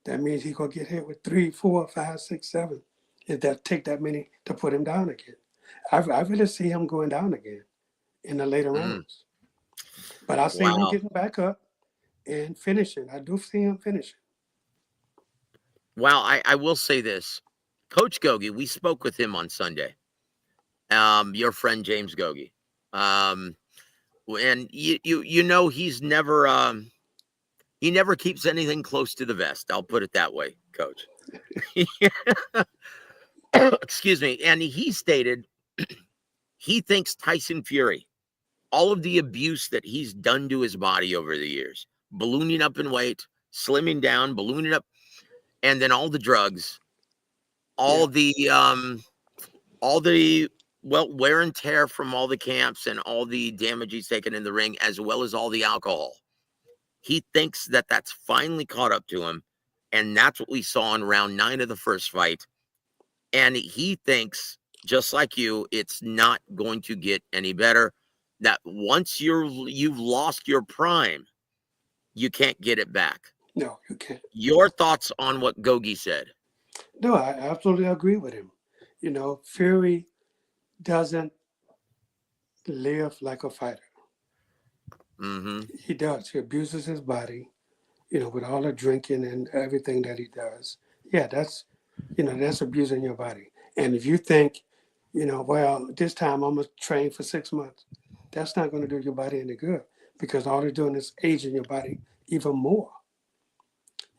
that means he's going to get hit with 3, 4, 5, 6, 7. If that take that many to put him down again. I really see him going down again in the later rounds. But I see him getting back up and finishing. I do see him finishing. Well, I will say this. Coach Gogi, we spoke with him on Sunday. Your friend James Gogi. And he's never he never keeps anything close to the vest. I'll put it that way, Coach. Excuse me. And he stated he thinks Tyson Fury, all of the abuse that he's done to his body over the years, ballooning up in weight, slimming down, ballooning up, and then all the drugs, all the wear and tear from all the camps and all the damage he's taken in the ring, as well as all the alcohol. He thinks that that's finally caught up to him. And that's what we saw in round 9 of the first fight. And he thinks, just like you, it's not going to get any better. that once you've lost your prime, you can't get it back. No, you can't. Your thoughts on what Gogi said? No, I absolutely agree with him. You know, Fury doesn't live like a fighter. Mm-hmm. He does. He abuses his body, you know, with all the drinking and everything that he does. Yeah, that's abusing your body. And if you think, you know, well, this time I'm going to train for 6 months, that's not going to do your body any good, because all they're doing is aging your body even more.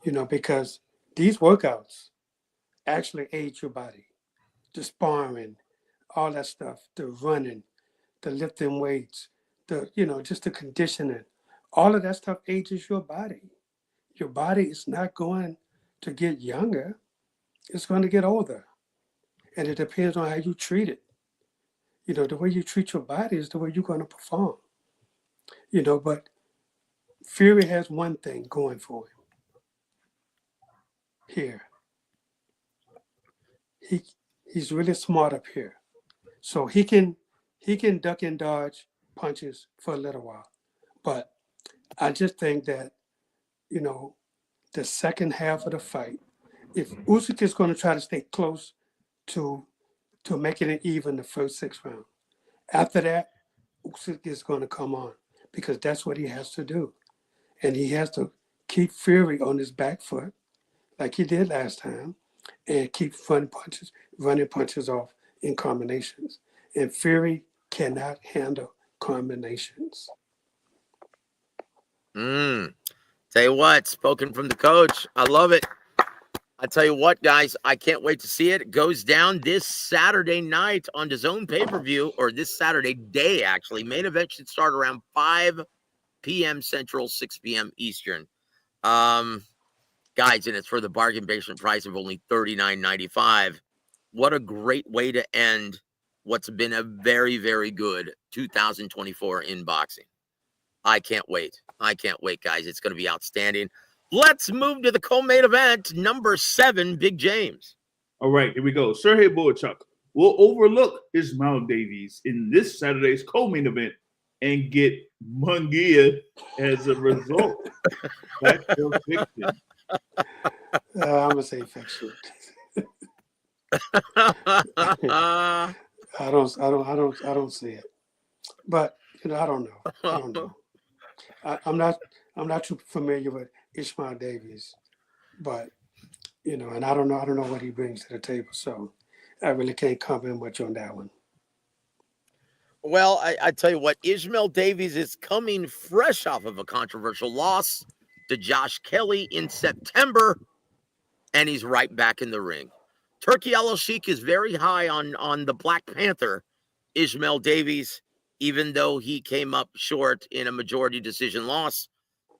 You know, because these workouts actually age your body. The sparring, all that stuff, the running, the lifting weights, just the conditioning, all of that stuff ages your body. Your body is not going to get younger. It's going to get older. And it depends on how you treat it. You know, the way you treat your body is the way you're going to perform. You know, but Fury has one thing going for him. Here. He's really smart up here. So he can duck and dodge punches for a little while. But I just think that, you know, the second half of the fight, if Usyk is going to try to stay close to making it even the first 6 rounds, after that, Usyk is going to come on, because that's what he has to do. And he has to keep Fury on his back foot, like he did last time, and keep running punches off in combinations. And Fury cannot handle combinations. Tell you what, spoken from the coach. I love it. I tell you what, guys, I can't wait to see it. It goes down this Saturday night on DAZN pay-per-view, or this Saturday day, actually. Main event should start around 5 p.m. Central, 6 p.m. Eastern. Guys, and it's for the bargain basement price of only $39.95. What a great way to end what's been a very, very good 2024 in boxing. I can't wait. I can't wait, guys. It's going to be outstanding. Let's move to the co-main event, number 7, Big James. All right, here we go. Sergey Bohachuk will overlook Ismail Davies in this Saturday's co-main event and get Munguia as a result. That's your fiction. I'm gonna say fiction. I don't see it. But you know, I don't know. I'm not too familiar with Ismail Davies, but you know, and I don't know what he brings to the table, so I really can't comment much on that one. Well, I tell you what, Ismail Davies is coming fresh off of a controversial loss to Josh Kelly in September, and he's right back in the ring. Turki Al-Sheikh is very high on the Black Panther, Ismail Davies, even though he came up short in a majority decision loss.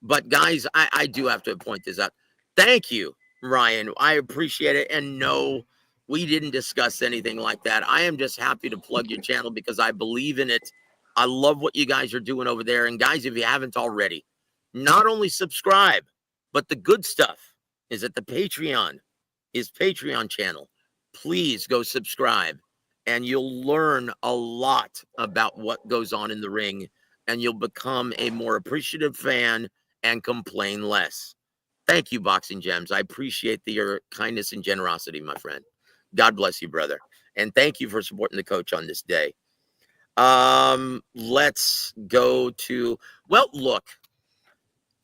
But guys, I do have to point this out. Thank you, Ryan. I appreciate it. And no, we didn't discuss anything like that. I am just happy to plug your channel because I believe in it. I love what you guys are doing over there. And guys, if you haven't already, not only subscribe, but the good stuff is at the Patreon, his Patreon channel. Please go subscribe and you'll learn a lot about what goes on in the ring, and you'll become a more appreciative fan and complain less. Thank you, Boxing Gems. I appreciate your kindness and generosity, my friend. God bless you, brother. And thank you for supporting the coach on this day. Let's go to, well, look,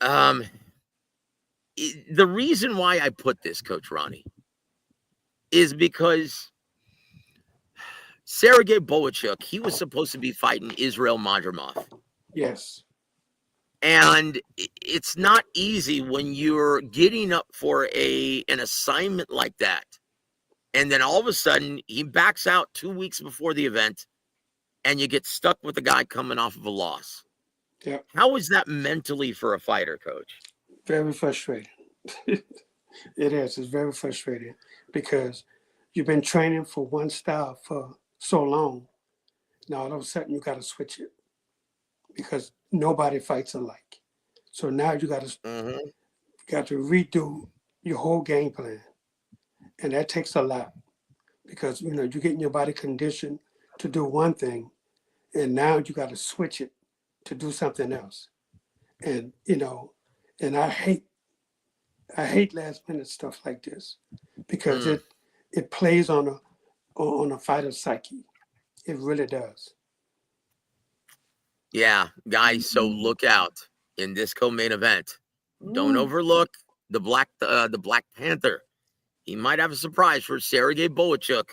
the reason why I put this, Coach Ronnie, is because Sergey Bohachuk, he was supposed to be fighting Israel Madrimov. Yes. And it's not easy when you're getting up for an assignment like that. And then all of a sudden, he backs out 2 weeks before the event, and you get stuck with a guy coming off of a loss. Yeah. How is that mentally for a fighter, Coach? Very frustrating. It is. It's very frustrating because you've been training for one style for so long. Now, all of a sudden, you got to switch it because nobody fights alike. So now you got to redo your whole game plan. And that takes a lot because, you know, you're getting your body conditioned to do one thing. and now you got to switch it to do something else. And and I hate last minute stuff like this because it plays on a fighter's psyche. It really does. Yeah, guys. So look out in this co-main event. Don't overlook the Black Panther. He might have a surprise for Sergey Bohachuk.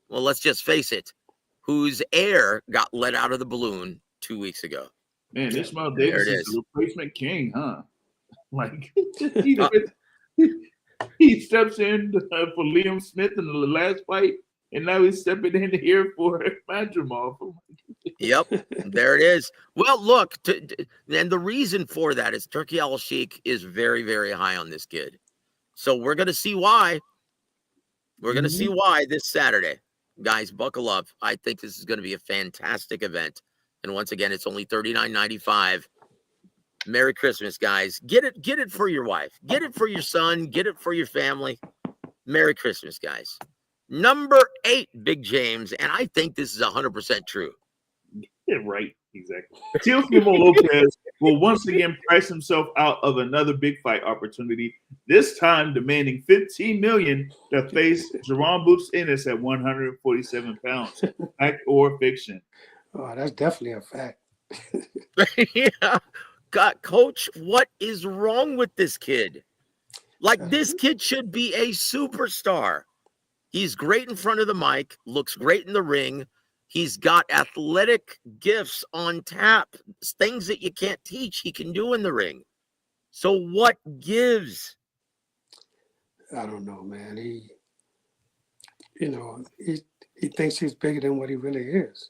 Well, let's just face it, whose air got let out of the balloon 2 weeks ago. Man, Ishmael There Davis it is is. the replacement king, huh? Like he steps in for Liam Smith in the last fight, and now he's stepping in here for Madrimov. Yep, there it is. Well, look, and the reason for that is Turki Al-Sheikh is very, very high on this kid. So we're going to see why. We're going to see why this Saturday. Guys, buckle up. I think this is going to be a fantastic event. And once again, it's only $39.95. Merry Christmas, guys. Get it for your wife. Get it for your son. Get it for your family. Merry Christmas, guys. Number 8, Big James, and I think this is 100% true. Yeah, right. Exactly. Teofimo Lopez will once again price himself out of another big fight opportunity, this time demanding $15 million to face Jerome Boots Ennis at 147 pounds. Fact or fiction? Oh, that's definitely a fact. Yeah. God, Coach, what is wrong with this kid? Like, this kid should be a superstar. He's great in front of the mic, looks great in the ring. He's got athletic gifts on tap, things that you can't teach, he can do in the ring. So what gives? I don't know, man. He thinks he's bigger than what he really is.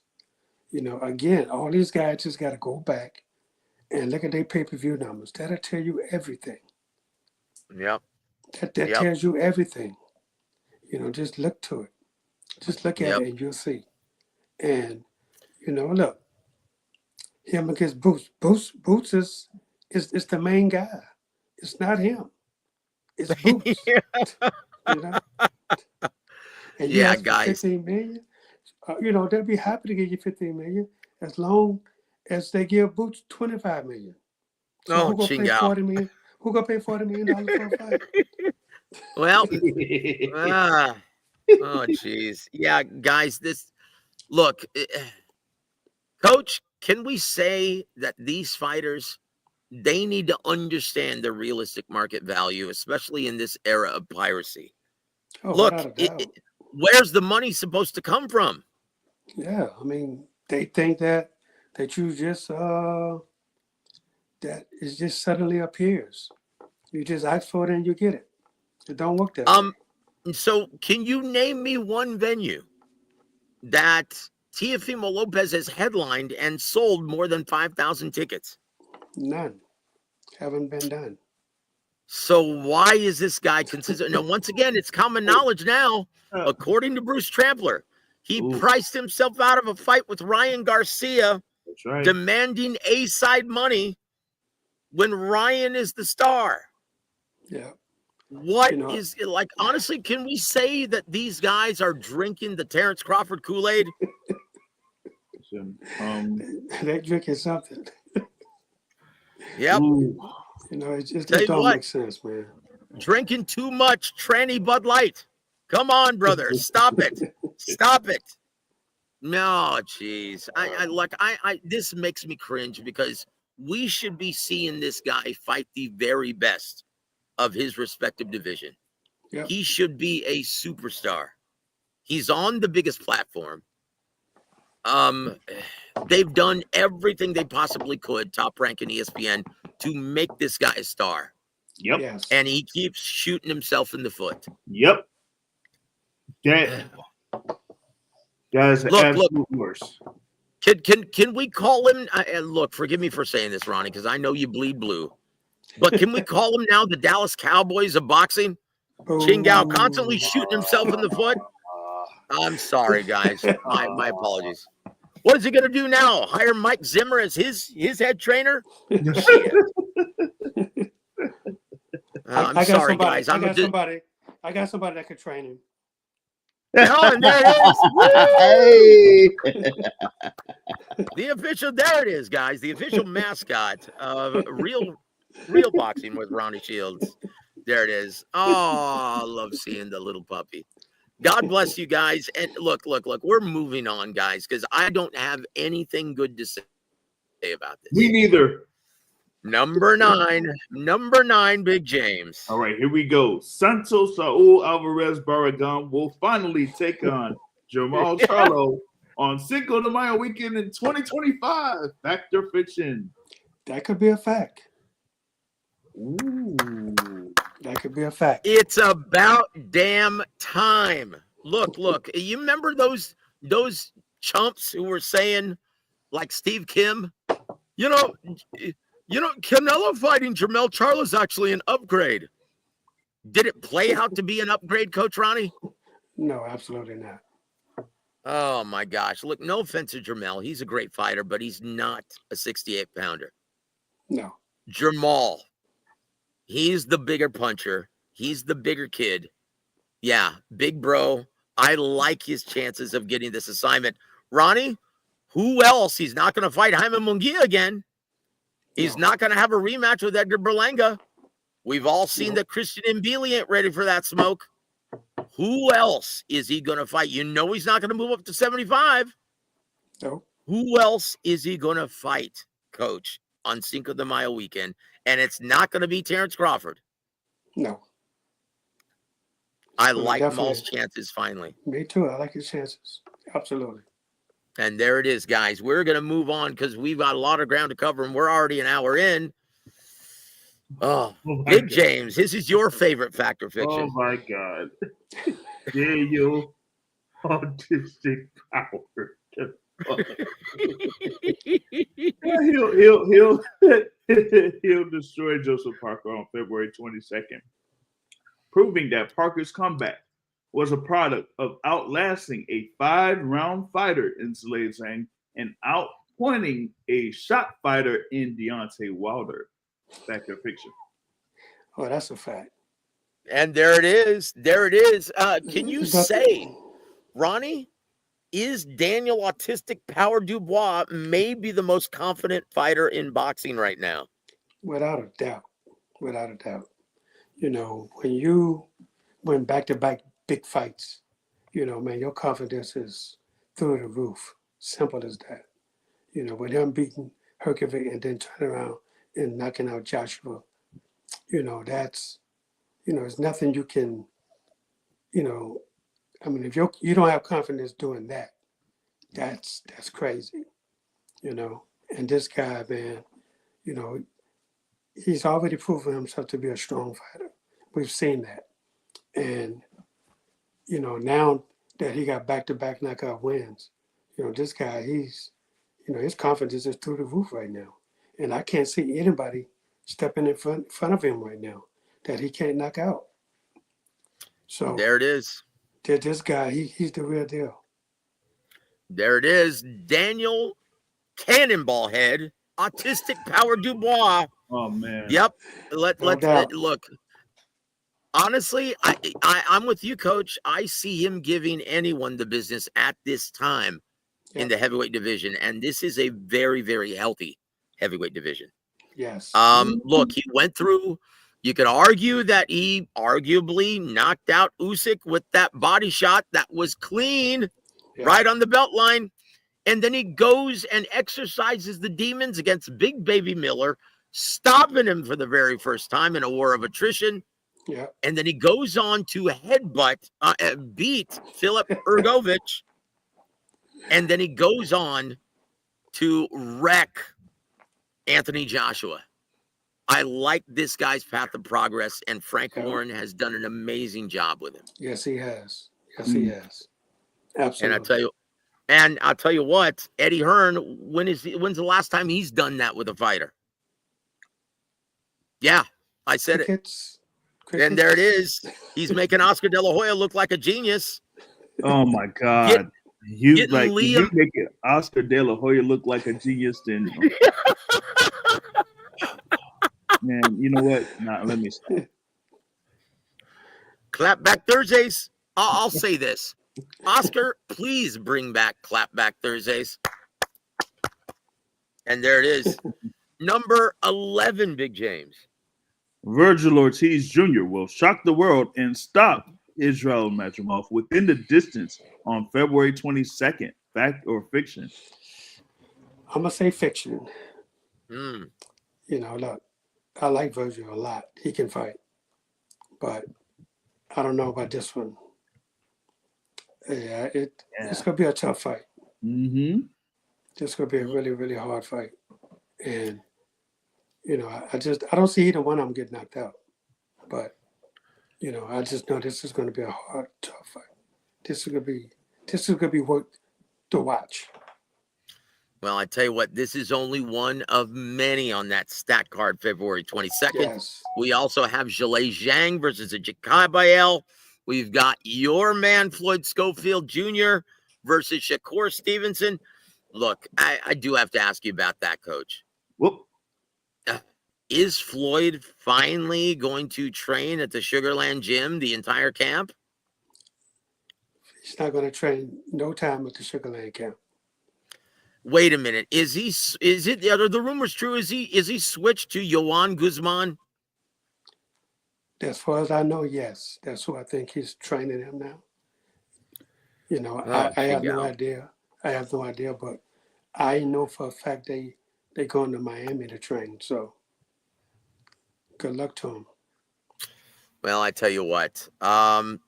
Again, all these guys just got to go back and look at their pay-per-view numbers. That'll tell you everything. Yep. That tells you everything. Just look to it. Just look at it and you'll see. And, look, him against Boots. Boots is the main guy. It's not him. It's Boots. And you ask for guys. $15 million. They'll be happy to give you $15 million as long as they give Boots $25 million. So who gonna pay $40 million? Who gonna pay $40 million for a fight? Well, oh geez, yeah, guys. Look, Coach. Can we say that these fighters, they need to understand the realistic market value, especially in this era of piracy? Look, where's the money supposed to come from? Yeah, I mean, they think that you just that it just suddenly appears. You just ask for it and you get it. It don't work that way. So can you name me one venue that Teofimo Lopez has headlined and sold more than 5,000 tickets? None. Haven't been done. So why is this guy consistent? Now, once again, it's common knowledge now, according to Bruce Trampler, he priced himself out of a fight with Ryan Garcia, demanding A-side money when Ryan is the star. Yeah. What is it like? Honestly, can we say that these guys are drinking the Terrence Crawford Kool-Aid? They're drinking something. Yep. It just don't make sense, man. Drinking too much tranny Bud Light. Come on, brother. Stop it. Stop it. No, jeez. I this makes me cringe because we should be seeing this guy fight the very best of his respective division. Yep. He should be a superstar. He's on the biggest platform. They've done everything they possibly could, Top Rank and ESPN, to make this guy a star. Yep. Yes. And he keeps shooting himself in the foot. Yep. That is the absolute worst. Can we call him? Look, forgive me for saying this, Ronnie, because I know you bleed blue. But can we call him now the Dallas Cowboys of boxing? Chingao constantly shooting himself in the foot. I'm sorry, guys. My apologies. What is he going to do now? Hire Mike Zimmer as his head trainer? I'm sorry, guys. I got somebody that could train him. Oh, and there it is. The official, there it is, guys. The official mascot of real boxing with Ronnie Shields. There it is. Oh, I love seeing the little puppy. God bless you guys. And look, we're moving on, guys, because I don't have anything good to say about this. Me neither. Number nine, Big James. All right, here we go. Santos Saul Alvarez Barragan will finally take on Jamal Charlo on Cinco de Mayo weekend in 2025. Fact or fiction? That could be a fact. Ooh. That could be a fact. It's about damn time. Look. You remember those chumps who were saying, like Steve Kim, you know, Canelo fighting Jermell Charlo is actually an upgrade. Did it play out to be an upgrade, Coach Ronnie? No, absolutely not. Oh, my gosh. Look, no offense to Jermell. He's a great fighter, but he's not a 68-pounder. No. Jermall, he's the bigger puncher. He's the bigger kid. Yeah, big bro. I like his chances of getting this assignment. Ronnie, who else? He's not going to fight Haney and Munguia again. He's not going to have a rematch with Edgar Berlanga. We've all seen that Christian Mbili ain't ready for that smoke. Who else is he going to fight? You know he's not going to move up to 75. No. Who else is he going to fight, Coach, on Cinco de Mayo weekend? And it's not going to be Terrence Crawford. No. I Well, like definitely. Maul's chances finally. Me too. I like his chances. Absolutely. And there it is, guys. We're going to move on because we've got a lot of ground to cover, and we're already an hour in. Oh, Big James, this is your favorite fact or fiction. Oh, my God. Daniel autistic power. He'll destroy Joseph Parker on February 22nd, proving that Parker's comeback was a product of outlasting a 5-round fighter in Slade Sang and outpointing a shot fighter in Deontay Wilder. Fact or fiction? Oh, that's a fact. And there it is. There it is. Can you say, Ronnie, is Daniel Autistic Power Dubois maybe the most confident fighter in boxing right now? Without a doubt. Without a doubt. You know, when you win back-to-back big fights, you know, man, your confidence is through the roof. Simple as that. You know, with him beating Herkovic and then turn around and knocking out Joshua, you know, that's, you know, there's nothing you can, you know, I mean, if you don't have confidence doing that, that's crazy, you know. And this guy, man, you know, he's already proven himself to be a strong fighter. We've seen that. And, you know, now that he got back-to-back knockout wins, you know, this guy, he's, you know, his confidence is through the roof right now. And I can't see anybody stepping in front of him right now that he can't knock out. So there it is. This guy, he's the real deal. There it is. Daniel Cannonball Head, Autistic Power Dubois. Oh, man. Yep. Let's look. Honestly, I'm with you, Coach. I see him giving anyone the business at this time in the heavyweight division. And this is a very, very healthy heavyweight division. Yes. Look, he went through, you could argue that he arguably knocked out Usyk with that body shot that was clean right on the belt line. And then he goes and exercises the demons against Big Baby Miller, stopping him for the very first time in a war of attrition. Yeah. And then he goes on to beat Filip Urgovic. And then he goes on to wreck Anthony Joshua. I like this guy's path of progress, and Frank Warren has done an amazing job with him. Yes, he has. Yes, he has. Absolutely. And I'll tell you what, Eddie Hearn, when's the last time he's done that with a fighter? Yeah, I said it. And there it is. He's making Oscar De La Hoya look like a genius. Oh my God. You make it Oscar De La Hoya look like a genius, then man, you know what? Nah, let me stop. Clap back Thursdays. I'll say this. Oscar, please bring back Clapback Thursdays. And there it is. Number 11, Big James. Virgil Ortiz Jr. will shock the world and stop Israel Madrimov within the distance on February 22nd. Fact or fiction? I'm going to say fiction. Mm. You know, look, I like Virgil a lot. He can fight. But I don't know about this one. Yeah, it's going to be a tough fight. Mm-hmm. It's going to be a really, really hard fight. And, you know, I don't see either one of them get knocked out. But, you know, I just know this is going to be a hard, tough fight. This is going to be worth to watch. Well, I tell you what, this is only one of many on that stat card, February 22nd. Yes. We also have Zhilei Zhang versus Ajikabayel. We've got your man, Floyd Schofield Jr. versus Shakur Stevenson. Look, I do have to ask you about that, Coach. Whoop. Is Floyd finally going to train at the Sugarland Gym the entire camp? He's not going to train no time at the Sugarland camp. Wait a minute. Are the rumors true? Is he switched to Yohan Guzman? As far as I know, yes. That's who I think he's training him now. You know, I have no idea. I have no idea, but I know for a fact they're going to Miami to train. So good luck to him. Well, I tell you what,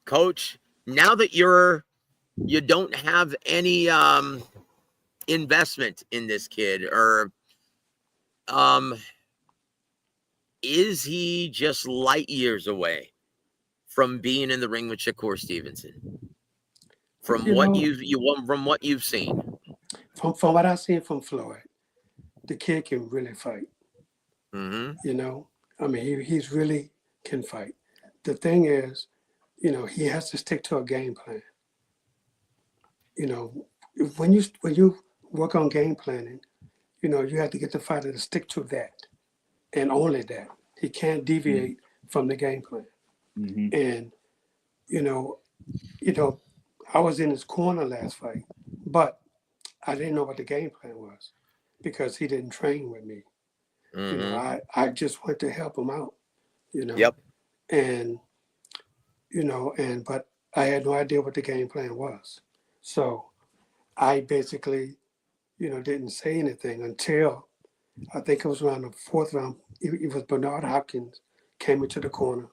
Coach, now that you don't have any investment in this kid, or is he just light years away from being in the ring with Shakur Stevenson? From what you've seen, from what I've seen from Floyd, the kid can really fight. Mm-hmm. You know, I mean, he's really can fight. The thing is, you know, he has to stick to a game plan. You know, when you work on game planning, you know, you have to get the fighter to stick to that and only that. He can't deviate from the game plan. Mm-hmm. And, you know, I was in his corner last fight, but I didn't know what the game plan was because he didn't train with me. Mm-hmm. You know, I just went to help him out, you know. Yep. And, you know, but I had no idea what the game plan was. So I basically, you know, didn't say anything until I think it was around the fourth round. It was Bernard Hopkins came into the corner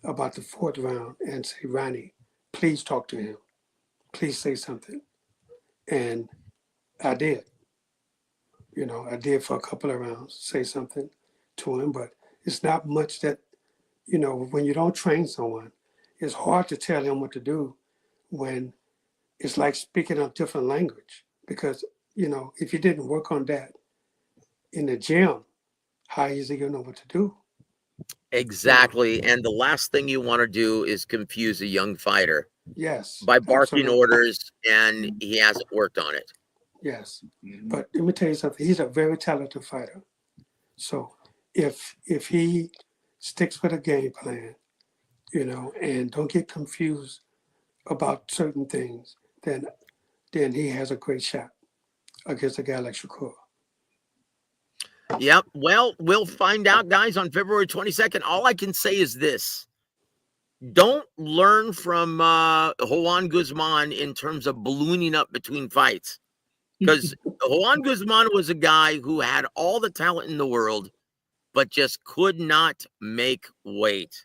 about the fourth round and said, Ronnie, please talk to him. Please say something. And I did. You know, I did for a couple of rounds, say something to him, but it's not much that, you know, when you don't train someone, it's hard to tell him what to do when it's like speaking a different language. Because, you know, if you didn't work on that in the gym, how is he going to know what to do? Exactly. And the last thing you want to do is confuse a young fighter. Yes. By barking absolutely. orders, and he hasn't worked on it. Yes. But let me tell you something. He's a very talented fighter. So if he sticks with a game plan, you know, and don't get confused about certain things, then he has a great shot against a guy like Shakur. Yep. Well, we'll find out, guys, on February 22nd. All I can say is this. Don't learn from Juan Guzman in terms of ballooning up between fights. Because Juan Guzman was a guy who had all the talent in the world, but just could not make weight.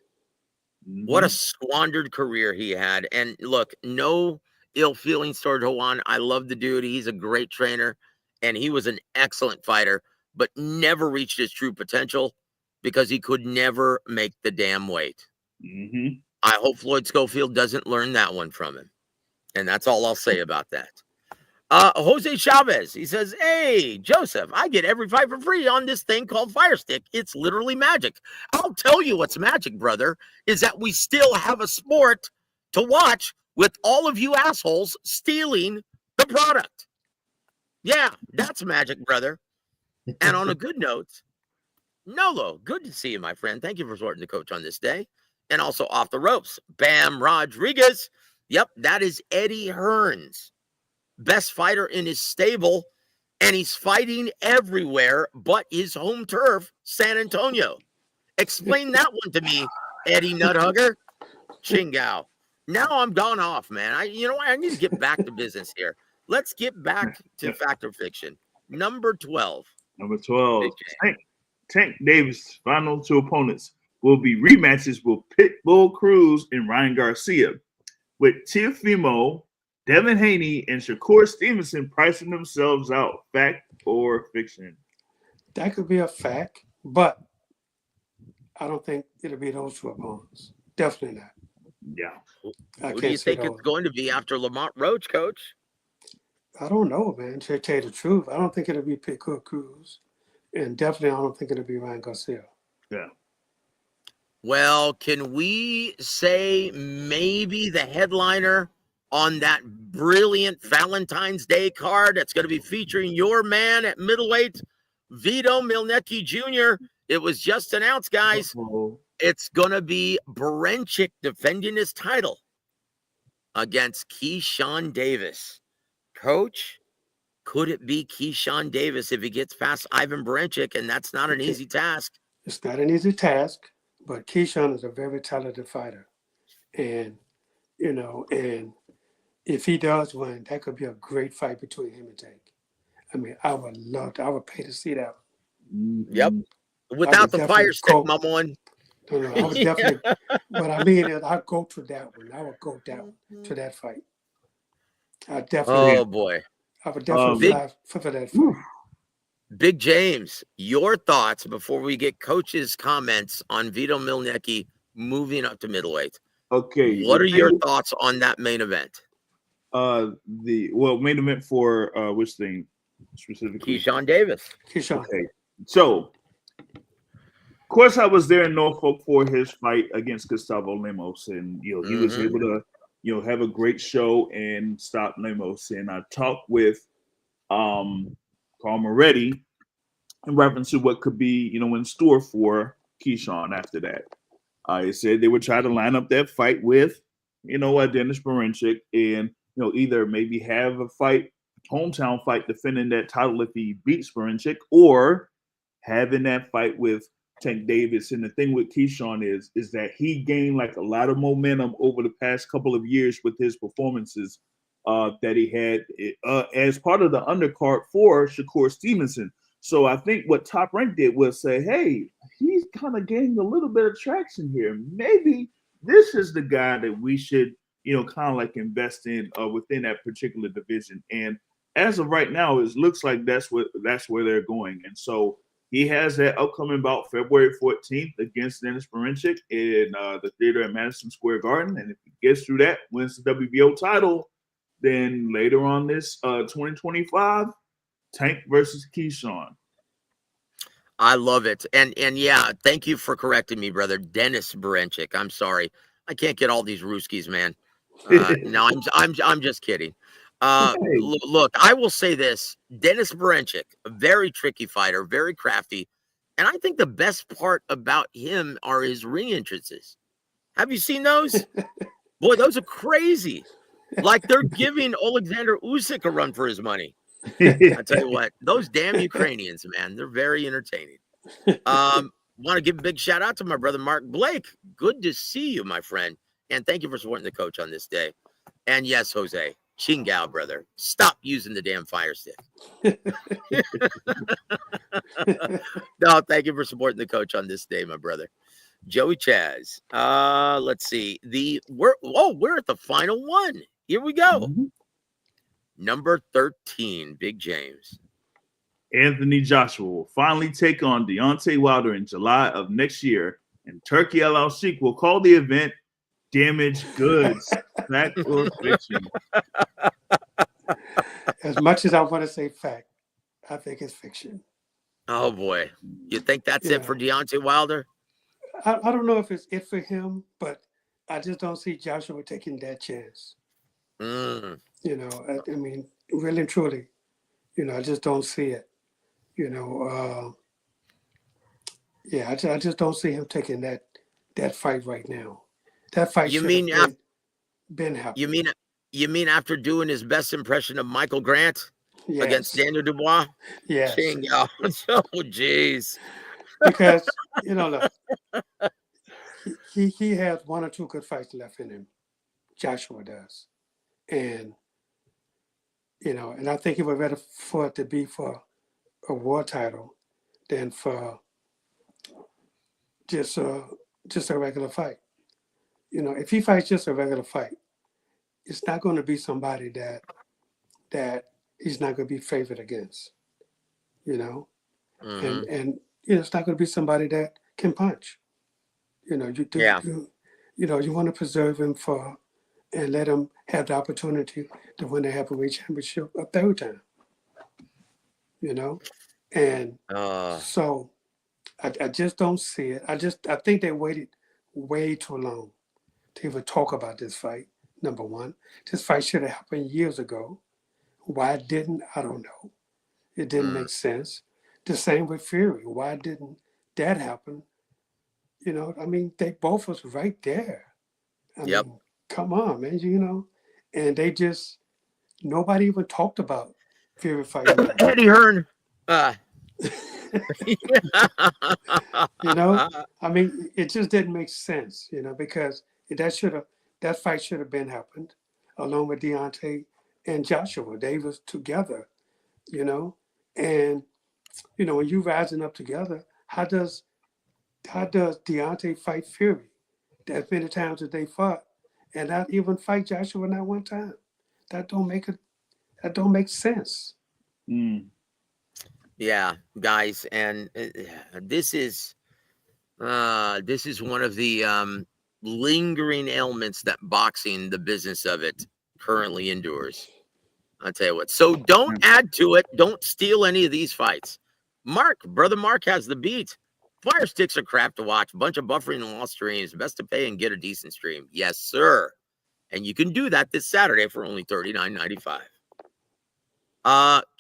Mm-hmm. What a squandered career he had. And look, no ill feelings toward Juan. I love the dude. He's a great trainer, and he was an excellent fighter, but never reached his true potential because he could never make the damn weight. Mm-hmm. I hope Floyd Schofield doesn't learn that one from him. And that's all I'll say about that. Jose Chavez, he says, hey, Joseph, I get every fight for free on this thing called Fire Stick. It's literally magic. I'll tell you what's magic, brother, is that we still have a sport to watch with all of you assholes stealing the product. Yeah, that's magic, brother. And on a good note, Nolo, good to see you, my friend. Thank you for supporting the coach on this day. And also off the ropes, Bam Rodriguez. Yep, that is Eddie Hearns, best fighter in his stable, and he's fighting everywhere but his home turf, San Antonio. Explain that one to me, Eddie Nuthugger. Chingao. Now I'm gone off, man. You know what? I need to get back to business here. Let's get back to Fact or Fiction. Number 12. Number 12. Tank Davis' final two opponents will be rematches with Pitbull Cruz and Ryan Garcia, with Teofimo, Devin Haney, and Shakur Stevenson pricing themselves out. Fact or fiction? That could be a fact, but I don't think it'll be those two opponents. Definitely not. Yeah. Who do you think it's going to be after Lamont Roach, Coach? I don't know, man. To tell you the truth, I don't think it'll be Pitbull Cruz, and definitely I don't think it'll be Ryan Garcia. Yeah. Well, can we say maybe the headliner on that brilliant Valentine's Day card that's going to be featuring your man at middleweight, Vito Milnecki Jr.? It was just announced, guys. It's going to be Baranchyk defending his title against Keyshawn Davis. Coach, could it be Keyshawn Davis if he gets past Ivan Baranchyk? And that's not an easy task. It's not an easy task, but Keyshawn is a very talented fighter. And, you know, and if he does win, that could be a great fight between him and Tank. I mean, I would pay to see that. Yep. Without the fire stick, my one. No, I would definitely, what I mean is I'd go to that one. I would go down to that fight. I definitely. Oh, boy. I would definitely fly for that fight. Big James, your thoughts before we get Coach's comments on Vito Milnecki moving up to middleweight. Okay. What are your thoughts on that main event? Main event for which thing specifically? Keyshawn Davis. Okay. So, of course, I was there in Norfolk for his fight against Gustavo Lemos, and he was able to have a great show and stop Lemos. And I talked with Carl Moretti in reference to what could be in store for Keyshawn after that. He said they would try to line up that fight with Dennis Baranchyk, and either maybe have a hometown fight defending that title if he beats Baranchyk, or having that fight with Tank Davis. And the thing with Keyshawn is that he gained like a lot of momentum over the past couple of years with his performances that he had as part of the undercard for Shakur Stevenson. So I think what Top Rank did was say, hey, he's kind of gaining a little bit of traction here. Maybe this is the guy that we should, kind of like invest in within that particular division. And as of right now, it looks like that's where they're going. And so he has that upcoming bout February 14th against Dennis Baranchyk in the theater at Madison Square Garden. And if he gets through that, wins the WBO title, then later on this 2025, Tank versus Keyshawn. I love it. And yeah, thank you for correcting me, brother. Dennis Baranchyk. I'm sorry. I can't get all these Ruskies, man. No, I'm just kidding. Look, I will say this. Dennis Baranchyk, a very tricky fighter, very crafty. And I think the best part about him are his ring entrances. Have you seen those? Boy, those are crazy. Like they're giving Alexander Usyk a run for his money. I tell you what, those damn Ukrainians, man, they're very entertaining. Want to give a big shout out to my brother Mark Blake. Good to see you, my friend. And thank you for supporting the coach on this day. And yes, Jose, Chingao, brother, stop using the damn fire stick. No, thank you for supporting the coach on this day, my brother. Joey Chaz. Let's see. We're at the final one. Here we go. Number 13, Big James. Anthony Joshua will finally take on Deontay Wilder in July of next year, and Turkey Al Sheikh will call the event Damaged Goods. Fact or fiction? As much as I want to say fact, I think it's fiction. Oh, boy. You think that's it for Deontay Wilder? I don't know if it's it for him, but I just don't see Joshua taking that chance. I mean, really and truly, I just don't see it. I just don't see him taking that fight right now. That fight. You mean been happening. You mean after doing his best impression of Michael Grant against Yes. Daniel Dubois? Yes. Oh, jeez. Because, you know, look, he has one or two good fights left in him. Joshua does. And, you know, and I think he would rather for it to be for a war title than for just a regular fight. You know, if he fights just a regular fight, it's not going to be somebody that he's not going to be favored against. You know, and you know, it's not going to be somebody that can punch. You know, you want to preserve him for and let him have the opportunity to win the heavyweight championship a third time. You know, and so I just don't see it. I think they waited way too long to even talk about this fight. Number one, this fight should have happened years ago. Why it didn't, I don't know. It didn't make sense. The same with Fury. Why didn't that happen? You know, I mean, they both was right there. I mean, come on, man, you know. And they just, nobody even talked about Fury fighting. Eddie Hearn. You know, I mean, it just didn't make sense, you know, because that fight should have been happened along with Deontay and Joshua. They was together, you know, and you know, when you rising up together, how does Deontay fight Fury that many times that they fought and not even fight Joshua not one time? That don't make sense. Yeah, guys, and this is one of the lingering ailments that boxing, the business of it, currently endures. I'll tell you what. So don't add to it. Don't steal any of these fights. Brother Mark has the beat. Fire sticks are crap to watch. A bunch of buffering and lost streams. Best to pay and get a decent stream. Yes, sir. And you can do that this Saturday for only $39.95.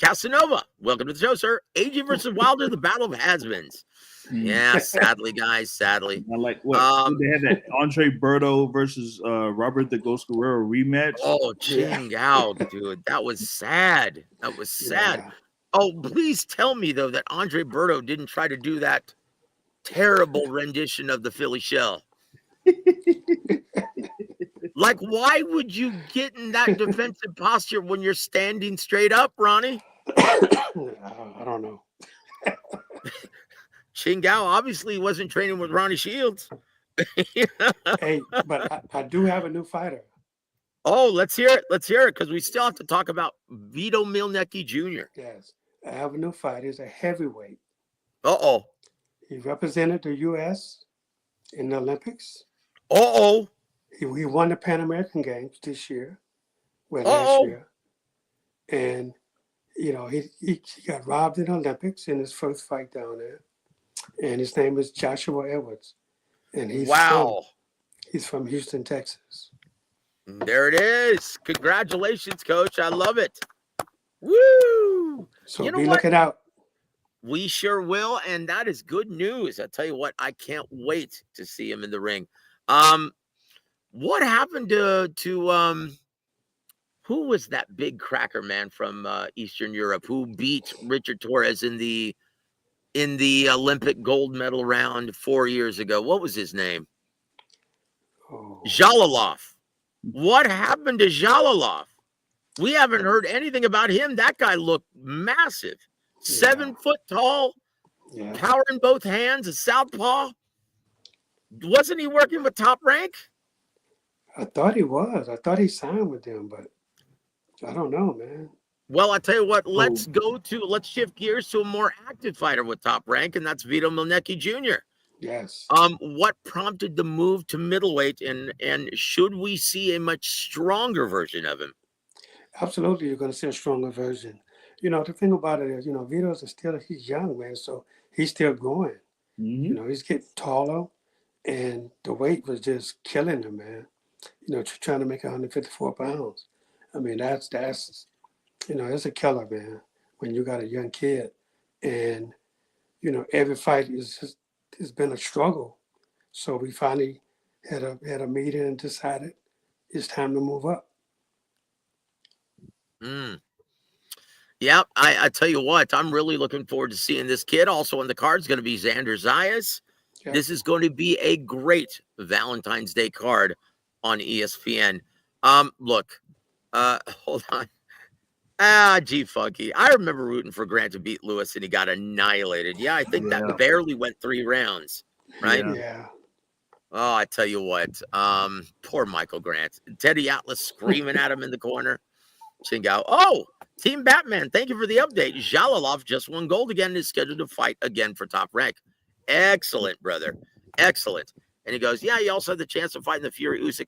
Casanova, welcome to the show, sir. AJ versus Wilder, the battle of has-beens. Yeah, sadly, guys, sadly. Like what? They had that Andre Berto versus Robert the Ghost Guerrero rematch. Oh, ching out, dude. That was sad. That was sad. Yeah. Oh, please tell me, though, that Andre Berto didn't try to do that terrible rendition of the Philly Shell. Like, why would you get in that defensive posture when you're standing straight up, Ronnie? I don't know. Chingao obviously wasn't training with Ronnie Shields. Hey, but I do have a new fighter. Oh, let's hear it. Let's hear it, because we still have to talk about Vito Milnecki Jr. Yes, I have a new fighter. He's a heavyweight. Uh-oh. He represented the U.S. in the Olympics. Uh-oh. He won the Pan American Games this year, last year. And, you know, he got robbed in the Olympics in his first fight down there. And his name is Joshua Edwards. And he's from Houston, Texas. There it is. Congratulations, Coach. I love it. Woo! So you know be looking out. We sure will, and that is good news. I tell you what, I can't wait to see him in the ring. What happened to who was that big cracker man from Eastern Europe who beat Richard Torres in the Olympic gold medal round 4 years ago? What was his name? Zhalalov. What happened to Zhalalov? We haven't heard anything about him. That guy looked massive. 7 foot tall, power in both hands, a southpaw. Wasn't he working with Top Rank? I thought he was. I thought he signed with them, but I don't know, man. Well, I tell you what, let's shift gears to a more active fighter with Top Rank, and that's Vito Milnecki Jr. Yes. What prompted the move to middleweight, and should we see a much stronger version of him? Absolutely, you're going to see a stronger version. You know, the thing about it is, you know, Vito's he's young, man, so he's still growing. Mm-hmm. You know, he's getting taller, and the weight was just killing him, man. You know, trying to make 154 pounds. I mean, that's you know, it's a killer, man, when you got a young kid. And, you know, every fight has been a struggle. So we finally had a meeting and decided it's time to move up. Yeah, I tell you what, I'm really looking forward to seeing this kid. Also on the card is going to be Xander Zayas. Yep. This is going to be a great Valentine's Day card on ESPN. Look, hold on. Gee, Funky. I remember rooting for Grant to beat Lewis, and he got annihilated. Yeah, I think that barely went 3 rounds, right? Yeah. Oh, I tell you what. Poor Michael Grant. Teddy Atlas screaming at him in the corner. Chingo. Oh, Team Batman, thank you for the update. Zhalalov just won gold again and is scheduled to fight again for top rank. Excellent, brother. Excellent. And he goes, yeah, he also had the chance to fight in the Fury Usyk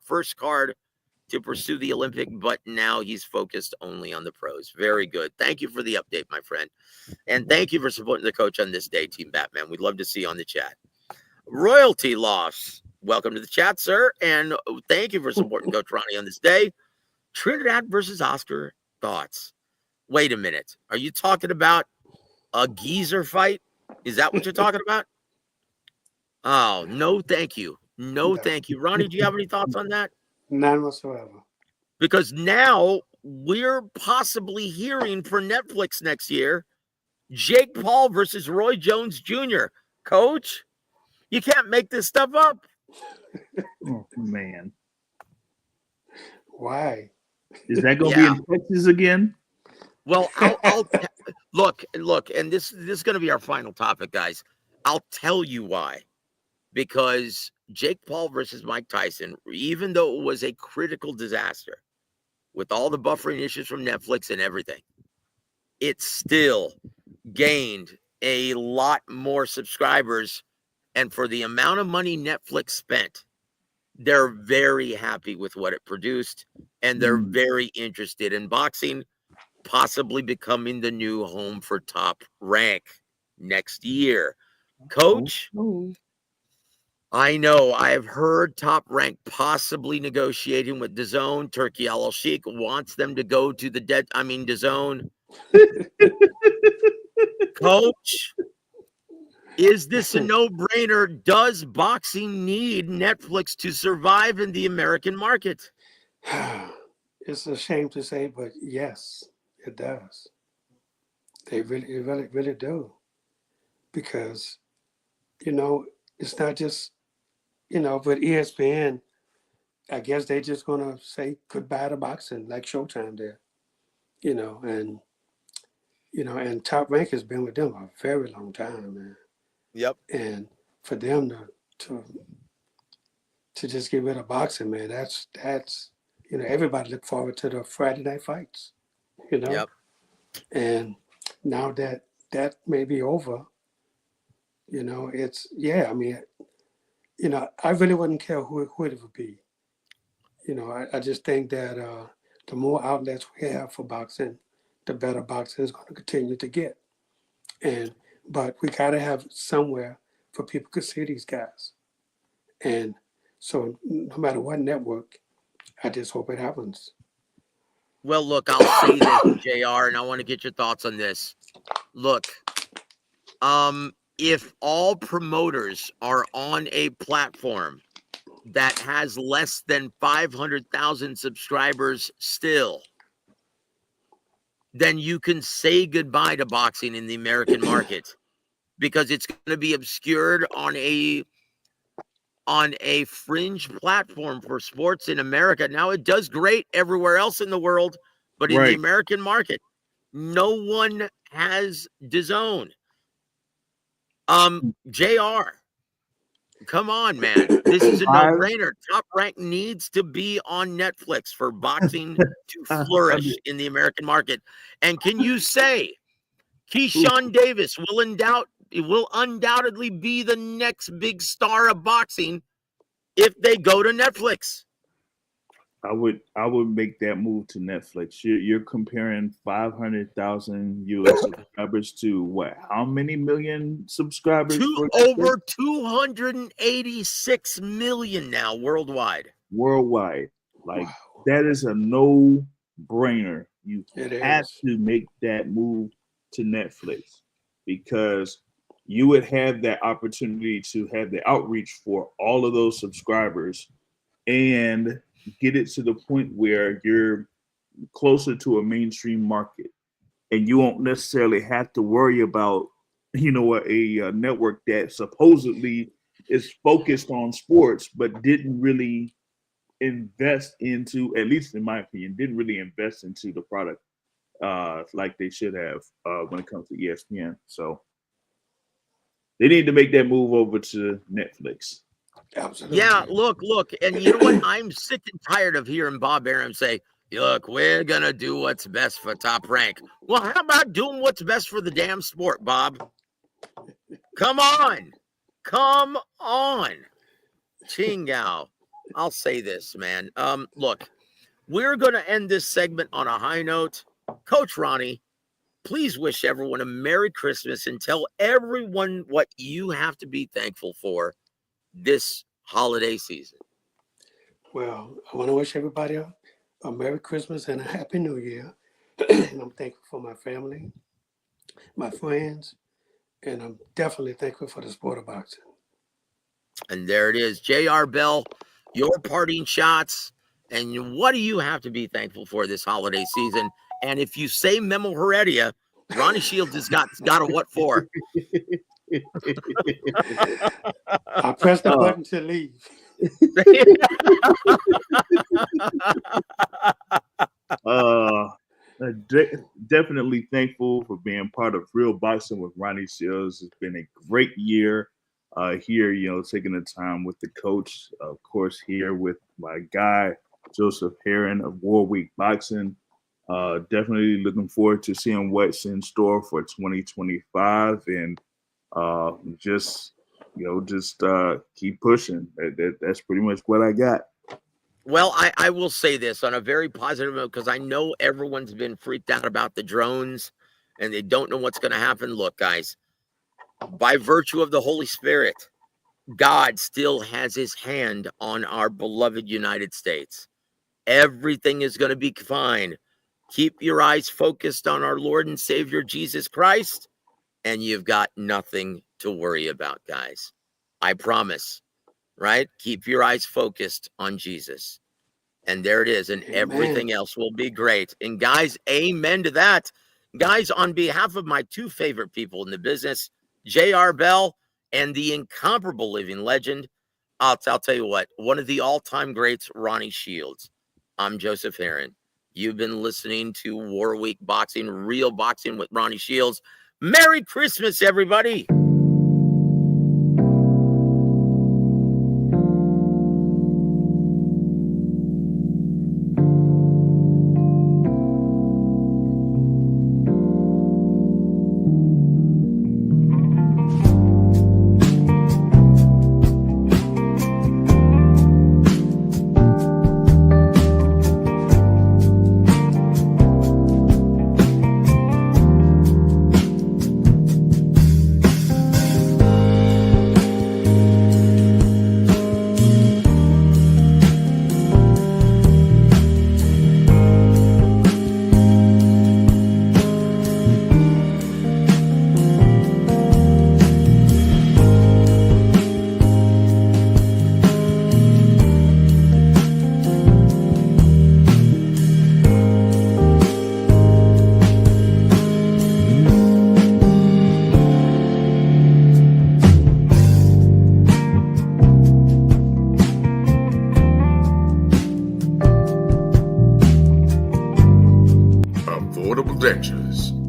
first card to pursue the Olympic, but now he's focused only on the pros. Very good. Thank you for the update, my friend. And thank you for supporting the coach on this day, Team Batman. We'd love to see you on the chat. Royalty Loss, welcome to the chat, sir. And thank you for supporting Coach Ronnie on this day. Trinidad versus Oscar, thoughts? Wait a minute. Are you talking about a geezer fight? Is that what you're talking about? Oh, no, thank you. No, thank you. Ronnie, do you have any thoughts on that? None whatsoever. Because now we're possibly hearing for Netflix next year, Jake Paul versus Roy Jones Jr. Coach, you can't make this stuff up. Oh, man. Why? Is that going to be in Texas again? Well, I'll look, and this is going to be our final topic, guys. I'll tell you why. Because Jake Paul versus Mike Tyson, even though it was a critical disaster with all the buffering issues from Netflix and everything, it still gained a lot more subscribers. And for the amount of money Netflix spent, they're very happy with what it produced, and they're very interested in boxing possibly becoming the new home for Top Rank next year. Coach, I know I've heard Top Rank possibly negotiating with DAZN. Turkey Al Sheikh wants them to go to the DAZN. Coach, is this a no-brainer? Does boxing need Netflix to survive in the American market? It's a shame to say, but yes, it does. They really do. Because, it's not just, with ESPN, I guess they're just going to say goodbye to boxing like Showtime did, and Top Rank has been with them a very long time, man. Yep. And for them to just get rid of boxing, man, that's everybody look forward to the Friday night fights, Yep. And now that may be over, it's I really wouldn't care who it would be. I just think that the more outlets we have for boxing, the better boxing is going to continue to get. But we got to have somewhere for people to see these guys. And so no matter what network, I just hope it happens. Well, look, I'll say this, JR, and I want to get your thoughts on this. Look, if all promoters are on a platform that has less than 500,000 subscribers still, then you can say goodbye to boxing in the American market because it's going to be obscured on a fringe platform for sports in America. Now, it does great everywhere else in the world, but in the American market, no one has DAZN. JR, come on, man. This is a no-brainer. Top Rank needs to be on Netflix for boxing to flourish in the American market. And can you say Keyshawn Davis will undoubtedly be the next big star of boxing if they go to Netflix? I would make that move to Netflix. You're comparing 500,000 US subscribers to what? How many million subscribers? Over 286 million now worldwide. Like that is a no-brainer. You have to make that move to Netflix because you would have that opportunity to have the outreach for all of those subscribers and get it to the point where you're closer to a mainstream market, and you won't necessarily have to worry about, a network that supposedly is focused on sports, but didn't really invest into, at least in my opinion, didn't really invest into the product like they should have when it comes to ESPN. So they need to make that move over to Netflix. Absolutely. Yeah, look, and you know what? I'm sick and tired of hearing Bob Arum say, look, we're going to do what's best for Top Rank. Well, how about doing what's best for the damn sport, Bob? Come on. Chingao. I'll say this, man. Look, we're going to end this segment on a high note. Coach Ronnie, please wish everyone a Merry Christmas and tell everyone what you have to be thankful for this holiday season. Well, I want to wish everybody a Merry Christmas and a Happy New Year. And I'm thankful for my family, my friends, and I'm definitely thankful for the sport of boxing. And there it is. J.R. Bell, your parting shots. And what do you have to be thankful for this holiday season? And if you say Memo Heredia, Ronnie Shields has got a what for? I pressed the button to leave. Definitely thankful for being part of Real Boxing with Ronnie Shields. It's been a great year here, taking the time with the coach, of course, here with my guy, Joseph Heron of Warwick Boxing. Definitely looking forward to seeing what's in store for 2025, and just keep pushing. That's pretty much what I got. Well, I will say this on a very positive note, because I know everyone's been freaked out about the drones and they don't know what's going to happen. Look, guys, by virtue of the Holy Spirit, God still has his hand on our beloved United States. Everything is going to be fine. Keep your eyes focused on our Lord and Savior, Jesus Christ, and you've got nothing to worry about, guys. I promise, right? Keep your eyes focused on Jesus. And there it is, and everything else will be great. And guys, amen to that. Guys, on behalf of my two favorite people in the business, J.R. Bell and the incomparable living legend, I'll tell you what, one of the all-time greats, Ronnie Shields. I'm Joseph Heron. You've been listening to Warwick Boxing, Real Boxing with Ronnie Shields. Merry Christmas, everybody.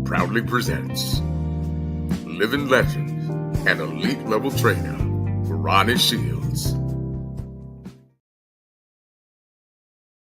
Proudly presents living legend and elite level trainer Ronnie Shields.